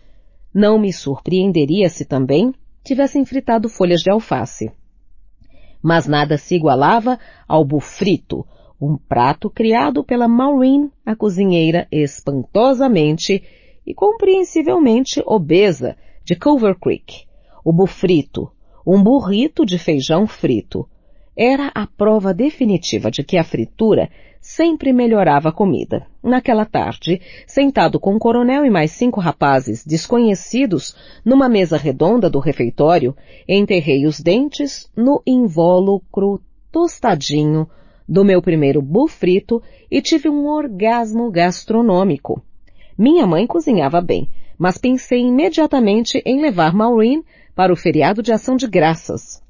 Não me surpreenderia se também tivessem fritado folhas de alface. Mas nada se igualava ao bufrito, um prato criado pela Maureen, a cozinheira espantosamente e compreensivelmente obesa de Culver Creek. O bufrito, um burrito de feijão frito, era a prova definitiva de que a fritura sempre melhorava a comida. Naquela tarde, sentado com o coronel e mais 5 rapazes desconhecidos numa mesa redonda do refeitório, enterrei os dentes no invólucro tostadinho do meu primeiro bufrito e tive um orgasmo gastronômico. Minha mãe cozinhava bem, mas pensei imediatamente em levar Maureen para o feriado de Ação de Graças.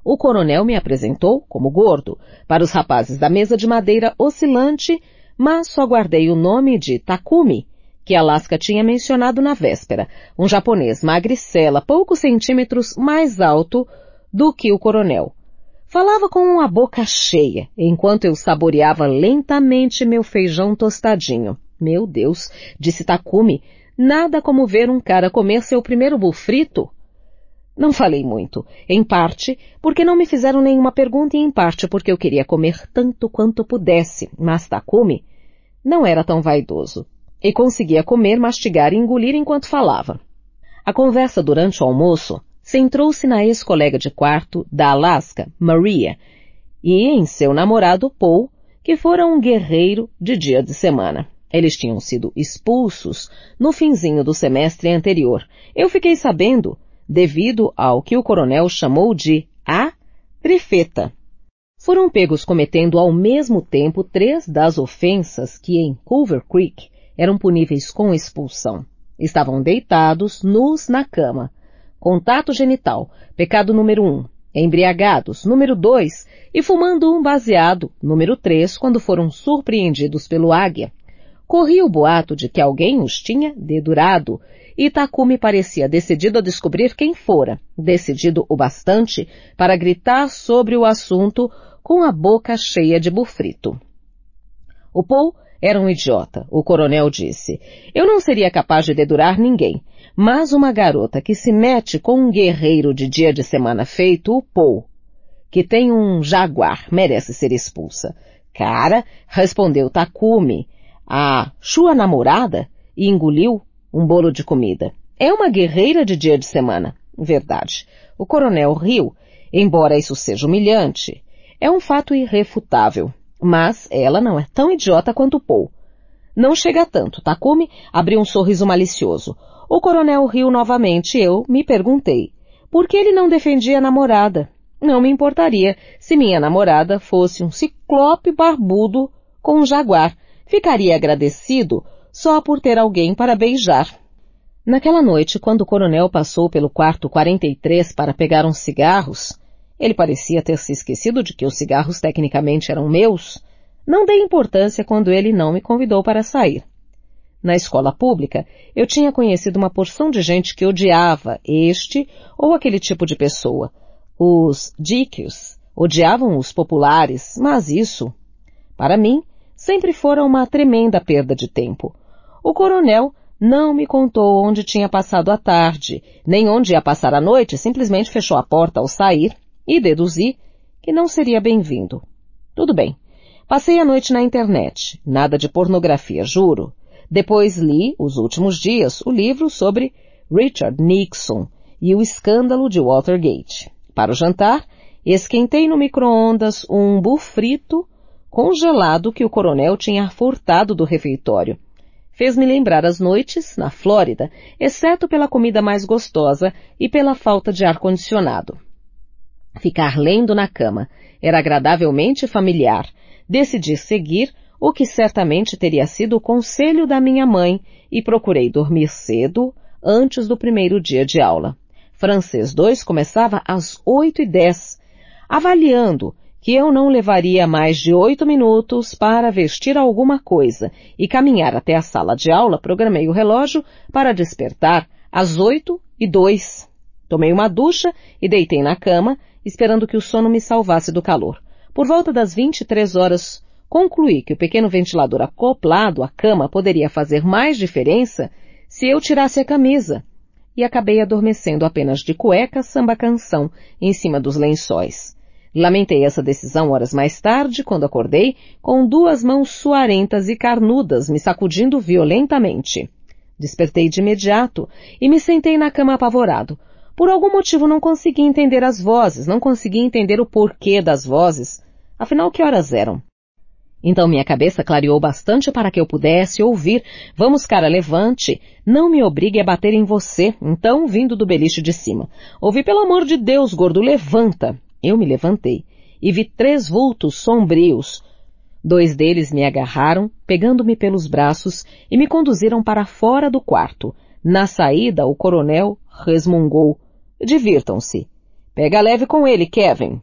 O coronel me apresentou como gordo para os rapazes da mesa de madeira oscilante, mas só guardei o nome de Takumi, que Alaska tinha mencionado na véspera, um japonês magricela, poucos centímetros mais alto do que o coronel. Falava com a boca cheia, enquanto eu saboreava lentamente meu feijão tostadinho. Meu Deus, disse Takumi, nada como ver um cara comer seu primeiro bufrito. Não falei muito, em parte porque não me fizeram nenhuma pergunta e em parte porque eu queria comer tanto quanto pudesse, mas Takumi não era tão vaidoso e conseguia comer, mastigar e engolir enquanto falava. A conversa durante o almoço centrou-se na ex-colega de quarto da Alaska, Maria, e em seu namorado Paul, que fora um guerreiro de dia de semana. Eles tinham sido expulsos no finzinho do semestre anterior. Eu fiquei sabendo devido ao que o coronel chamou de a trifeta. Foram pegos cometendo ao mesmo tempo 3 das ofensas que em Culver Creek eram puníveis com expulsão. Estavam deitados, nus na cama. Contato genital, pecado número 1. Embriagados, número 2. E fumando um baseado, número 3, quando foram surpreendidos pelo águia. Corria o boato de que alguém os tinha dedurado, e Takumi parecia decidido a descobrir quem fora, decidido o bastante para gritar sobre o assunto com a boca cheia de bufrito. O Paul era um idiota, o coronel disse. Eu não seria capaz de dedurar ninguém, mas uma garota que se mete com um guerreiro de dia de semana feito o Paul, que tem um jaguar, merece ser expulsa. Cara, respondeu Takumi, a sua namorada, e engoliu um bolo de comida. É uma guerreira de dia de semana. Verdade. O coronel riu, embora isso seja humilhante. É um fato irrefutável. Mas ela não é tão idiota quanto Paul. Não chega a tanto. Takumi abriu um sorriso malicioso. O coronel riu novamente e eu me perguntei por que ele não defendia a namorada. Não me importaria se minha namorada fosse um ciclope barbudo com um jaguar. Ficaria agradecido só por ter alguém para beijar. Naquela noite, quando o coronel passou pelo quarto 43 para pegar uns cigarros, ele parecia ter se esquecido de que os cigarros tecnicamente eram meus. Não dei importância quando ele não me convidou para sair. Na escola pública, eu tinha conhecido uma porção de gente que odiava este ou aquele tipo de pessoa. Os Dickies odiavam os populares, mas isso, para mim, sempre fora uma tremenda perda de tempo. O coronel não me contou onde tinha passado a tarde, nem onde ia passar a noite, simplesmente fechou a porta ao sair e deduzi que não seria bem-vindo. Tudo bem. Passei a noite na internet. Nada de pornografia, juro. Depois li, os últimos dias, o livro sobre Richard Nixon e o escândalo de Watergate. Para o jantar, esquentei no micro-ondas um bufrito congelado que o coronel tinha furtado do refeitório. Fez-me lembrar as noites, na Flórida, exceto pela comida mais gostosa e pela falta de ar-condicionado. Ficar lendo na cama era agradavelmente familiar. Decidi seguir o que certamente teria sido o conselho da minha mãe e procurei dormir cedo antes do primeiro dia de aula. Francês 2 começava às 8h10, avaliando que eu não levaria mais de 8 minutos para vestir alguma coisa e caminhar até a sala de aula, programei o relógio para despertar às 8h02. Tomei uma ducha e deitei na cama, esperando que o sono me salvasse do calor. Por volta das 23 horas, concluí que o pequeno ventilador acoplado à cama poderia fazer mais diferença se eu tirasse a camisa, e acabei adormecendo apenas de cueca samba-canção em cima dos lençóis. Lamentei essa decisão horas mais tarde, quando acordei, com 2 mãos suarentas e carnudas me sacudindo violentamente. Despertei de imediato e me sentei na cama apavorado. Por algum motivo não consegui entender as vozes, não consegui entender o porquê das vozes. Afinal, que horas eram? Então minha cabeça clareou bastante para que eu pudesse ouvir. Vamos, cara, levante. Não me obrigue a bater em você. Então, vindo do beliche de cima. Ouvi, pelo amor de Deus, gordo, levanta. Eu me levantei e vi 3 vultos sombrios. 2 deles me agarraram, pegando-me pelos braços, e me conduziram para fora do quarto. Na saída, o coronel resmungou: "Divirtam-se. Pega leve com ele, Kevin."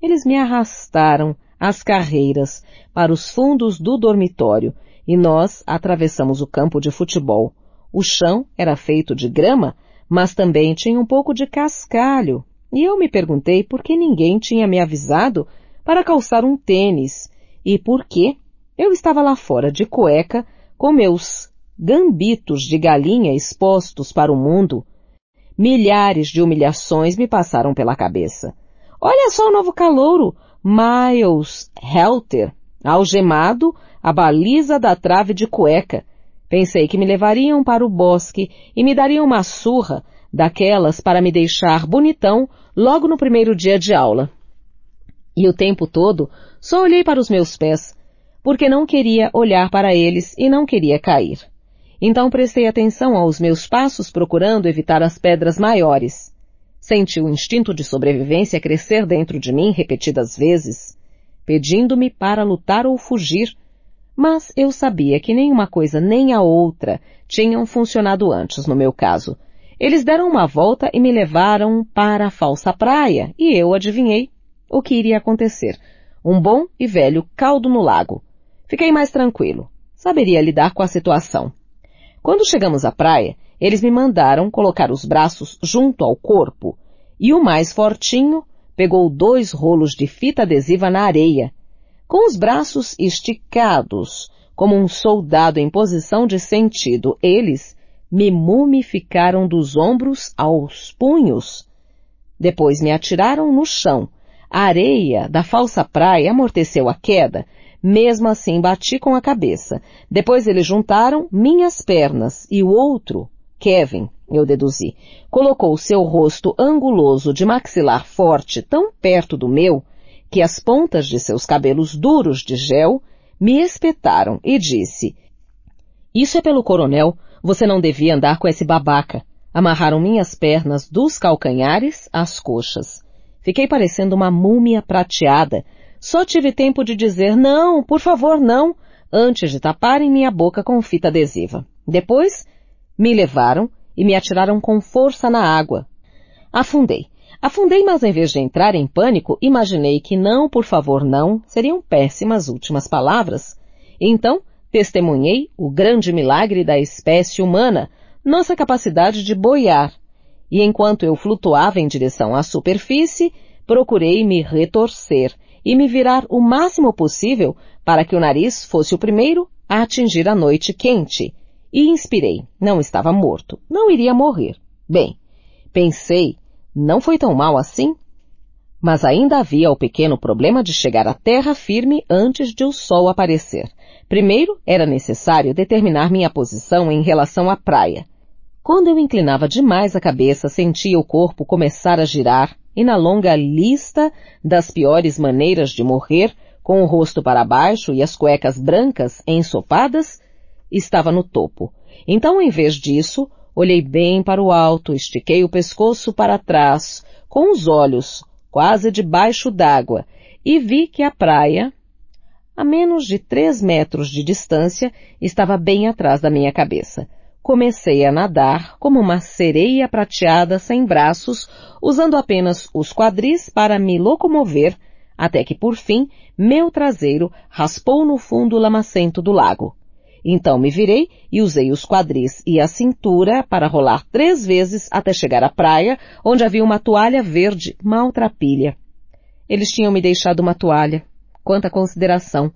Eles me arrastaram às carreiras para os fundos do dormitório e nós atravessamos o campo de futebol. O chão era feito de grama, mas também tinha um pouco de cascalho, e eu me perguntei por que ninguém tinha me avisado para calçar um tênis e por que eu estava lá fora de cueca com meus gambitos de galinha expostos para o mundo. Milhares de humilhações me passaram pela cabeça. Olha só o novo calouro, Miles Helter, algemado à baliza da trave de cueca. Pensei que me levariam para o bosque e me dariam uma surra daquelas para me deixar bonitão logo no primeiro dia de aula. E o tempo todo só olhei para os meus pés, porque não queria olhar para eles e não queria cair. Então prestei atenção aos meus passos procurando evitar as pedras maiores. Senti o instinto de sobrevivência crescer dentro de mim repetidas vezes, pedindo-me para lutar ou fugir, mas eu sabia que nem uma coisa nem a outra tinham funcionado antes no meu caso. Eles deram uma volta e me levaram para a falsa praia, e eu adivinhei o que iria acontecer. Um bom e velho caldo no lago. Fiquei mais tranquilo. Saberia lidar com a situação. Quando chegamos à praia, eles me mandaram colocar os braços junto ao corpo, e o mais fortinho pegou 2 rolos de fita adesiva na areia. Com os braços esticados, como um soldado em posição de sentido, eles me mumificaram dos ombros aos punhos. Depois me atiraram no chão. A areia da falsa praia amorteceu a queda. Mesmo assim bati com a cabeça. Depois eles juntaram minhas pernas e o outro, Kevin, eu deduzi, colocou seu rosto anguloso de maxilar forte tão perto do meu que as pontas de seus cabelos duros de gel me espetaram e disse: "Isso é pelo coronel, você não devia andar com esse babaca." Amarraram minhas pernas dos calcanhares às coxas. Fiquei parecendo uma múmia prateada. Só tive tempo de dizer "não, por favor, não", antes de taparem minha boca com fita adesiva. Depois, me levaram e me atiraram com força na água. Afundei, mas em vez de entrar em pânico, imaginei que "não, por favor, não" seriam péssimas últimas palavras. Então, testemunhei o grande milagre da espécie humana, nossa capacidade de boiar. E enquanto eu flutuava em direção à superfície, procurei me retorcer e me virar o máximo possível para que o nariz fosse o primeiro a atingir a noite quente. E inspirei. Não estava morto. Não iria morrer. Bem, pensei, não foi tão mal assim? Mas ainda havia o pequeno problema de chegar à terra firme antes de o sol aparecer. Primeiro, era necessário determinar minha posição em relação à praia. Quando eu inclinava demais a cabeça, sentia o corpo começar a girar, e na longa lista das piores maneiras de morrer, com o rosto para baixo e as cuecas brancas ensopadas, estava no topo. Então, em vez disso, olhei bem para o alto, estiquei o pescoço para trás, com os olhos quase debaixo d'água, e vi que a praia, a menos de 3 metros de distância, estava bem atrás da minha cabeça. Comecei a nadar como uma sereia prateada sem braços, usando apenas os quadris para me locomover, até que, por fim, meu traseiro raspou no fundo lamacento do lago. Então me virei e usei os quadris e a cintura para rolar 3 vezes até chegar à praia, onde havia uma toalha verde maltrapilha. Eles tinham me deixado uma toalha. Quanta consideração!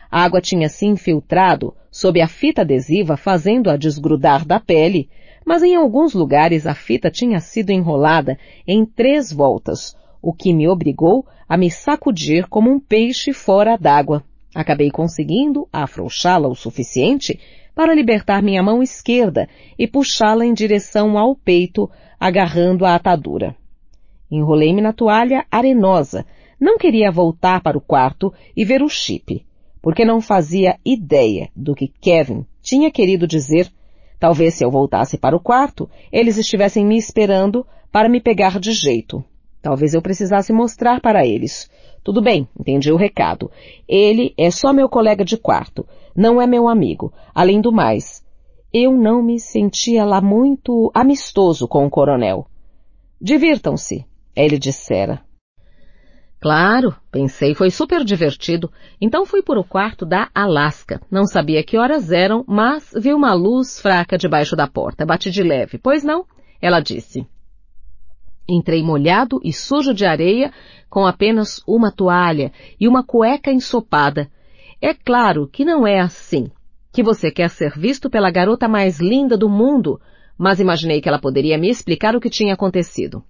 A água tinha se infiltrado sob a fita adesiva, fazendo-a desgrudar da pele, mas em alguns lugares a fita tinha sido enrolada em 3 voltas, o que me obrigou a me sacudir como um peixe fora d'água. Acabei conseguindo afrouxá-la o suficiente para libertar minha mão esquerda e puxá-la em direção ao peito, agarrando a atadura. Enrolei-me na toalha arenosa. Não queria voltar para o quarto e ver o chip, porque não fazia ideia do que Kevin tinha querido dizer. Talvez se eu voltasse para o quarto, eles estivessem me esperando para me pegar de jeito. Talvez eu precisasse mostrar para eles. Tudo bem, entendi o recado. Ele é só meu colega de quarto, não é meu amigo. Além do mais, eu não me sentia lá muito amistoso com o coronel. Divirtam-se, ele dissera. Claro, pensei, foi super divertido. Então fui para o quarto da Alaska. Não sabia que horas eram, mas vi uma luz fraca debaixo da porta. Bati de leve. Pois não? Ela disse. Entrei molhado e sujo de areia, com apenas uma toalha e uma cueca ensopada. É claro que não é assim, que você quer ser visto pela garota mais linda do mundo, mas imaginei que ela poderia me explicar o que tinha acontecido.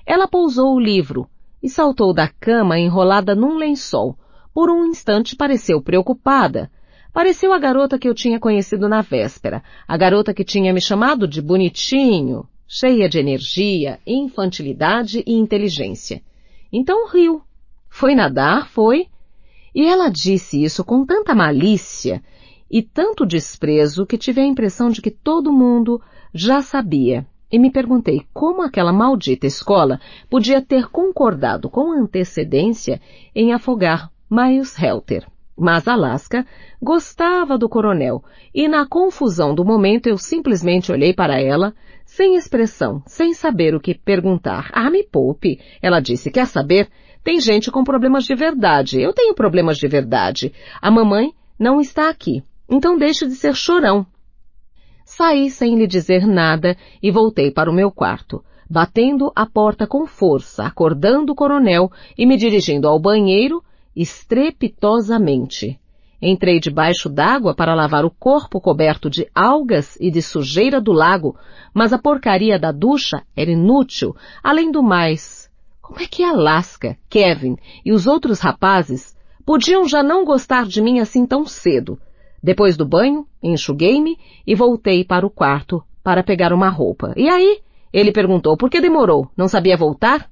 Ela pousou o livro e saltou da cama enrolada num lençol. Por um instante pareceu preocupada. Pareceu a garota que eu tinha conhecido na véspera, a garota que tinha me chamado de bonitinho, cheia de energia, infantilidade e inteligência. Então riu. Foi nadar, foi? E ela disse isso com tanta malícia e tanto desprezo que tive a impressão de que todo mundo já sabia. E me perguntei como aquela maldita escola podia ter concordado com antecedência em afogar Miles Helter. Mas Alaska gostava do coronel e na confusão do momento eu simplesmente olhei para ela, sem expressão, sem saber o que perguntar. Ah, me poupe, ela disse, quer saber? Tem gente com problemas de verdade. Eu tenho problemas de verdade. A mamãe não está aqui, então deixe de ser chorão. Saí sem lhe dizer nada e voltei para o meu quarto, batendo a porta com força, acordando o coronel e me dirigindo ao banheiro estrepitosamente. Entrei debaixo d'água para lavar o corpo coberto de algas e de sujeira do lago, mas a porcaria da ducha era inútil. Além do mais, como é que Alaska, Kevin e os outros rapazes podiam já não gostar de mim assim tão cedo? Depois do banho, enxuguei-me e voltei para o quarto para pegar uma roupa. E aí? Ele perguntou, por que demorou? Não sabia voltar?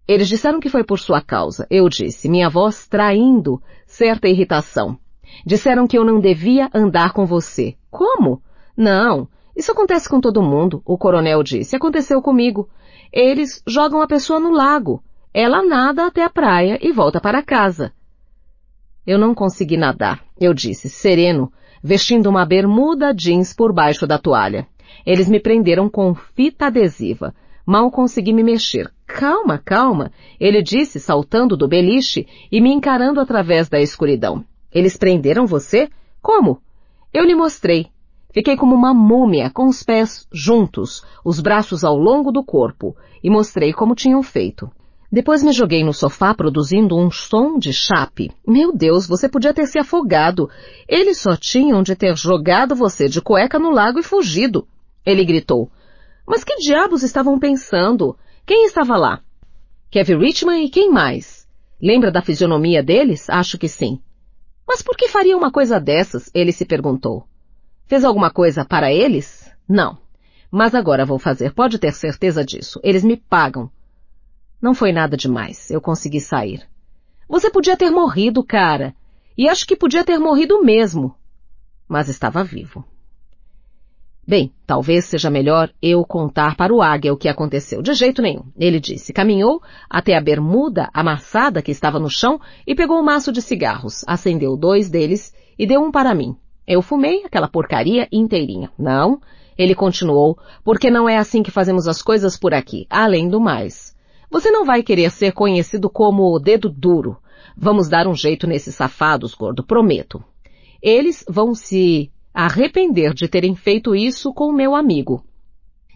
Eles disseram que foi por sua causa. Eu disse, minha voz traindo certa irritação. Disseram que eu não devia andar com você. Como? Não, isso acontece com todo mundo, o coronel disse. Aconteceu comigo. Eles jogam a pessoa no lago. Ela nada até a praia e volta para casa. Eu não consegui nadar, eu disse, sereno, vestindo uma bermuda jeans por baixo da toalha. Eles me prenderam com fita adesiva. Mal consegui me mexer. Calma, calma, ele disse, saltando do beliche e me encarando através da escuridão. Eles prenderam você? Como? Eu lhe mostrei. Fiquei como uma múmia, com os pés juntos, os braços ao longo do corpo, e mostrei como tinham feito. Depois me joguei no sofá produzindo um som de chape. Meu Deus, você podia ter se afogado. Eles só tinham de ter jogado você de cueca no lago e fugido. Ele gritou. Mas que diabos estavam pensando? Quem estava lá? Kevin Richman e quem mais? Lembra da fisionomia deles? Acho que sim. Mas por que faria uma coisa dessas? Ele se perguntou. Fez alguma coisa para eles? Não. Mas agora vou fazer, pode ter certeza disso. Eles me pagam. Não foi nada demais. Eu consegui sair. Você podia ter morrido, cara. E acho que podia ter morrido mesmo. Mas estava vivo. Bem, talvez seja melhor eu contar para o Águia o que aconteceu. De jeito nenhum, ele disse. Caminhou até a bermuda amassada que estava no chão e pegou um maço de cigarros. Acendeu 2 deles e deu um para mim. Eu fumei aquela porcaria inteirinha. Não, ele continuou, porque não é assim que fazemos as coisas por aqui. Além do mais, você não vai querer ser conhecido como o dedo duro. Vamos dar um jeito nesses safados, gordo, prometo. Eles vão se arrepender de terem feito isso com o meu amigo.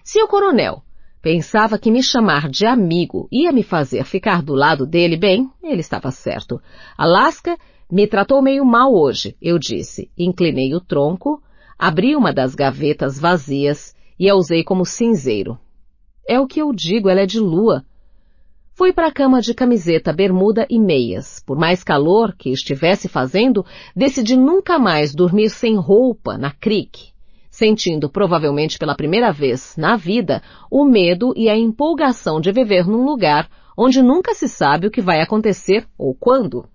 Se o coronel pensava que me chamar de amigo ia me fazer ficar do lado dele, bem, ele estava certo. Alaska me tratou meio mal hoje, eu disse. Inclinei o tronco, abri uma das gavetas vazias e a usei como cinzeiro. É o que eu digo, ela é de lua. Fui para a cama de camiseta, bermuda e meias. Por mais calor que estivesse fazendo, decidi nunca mais dormir sem roupa na creek, sentindo provavelmente pela primeira vez na vida o medo e a empolgação de viver num lugar onde nunca se sabe o que vai acontecer ou quando.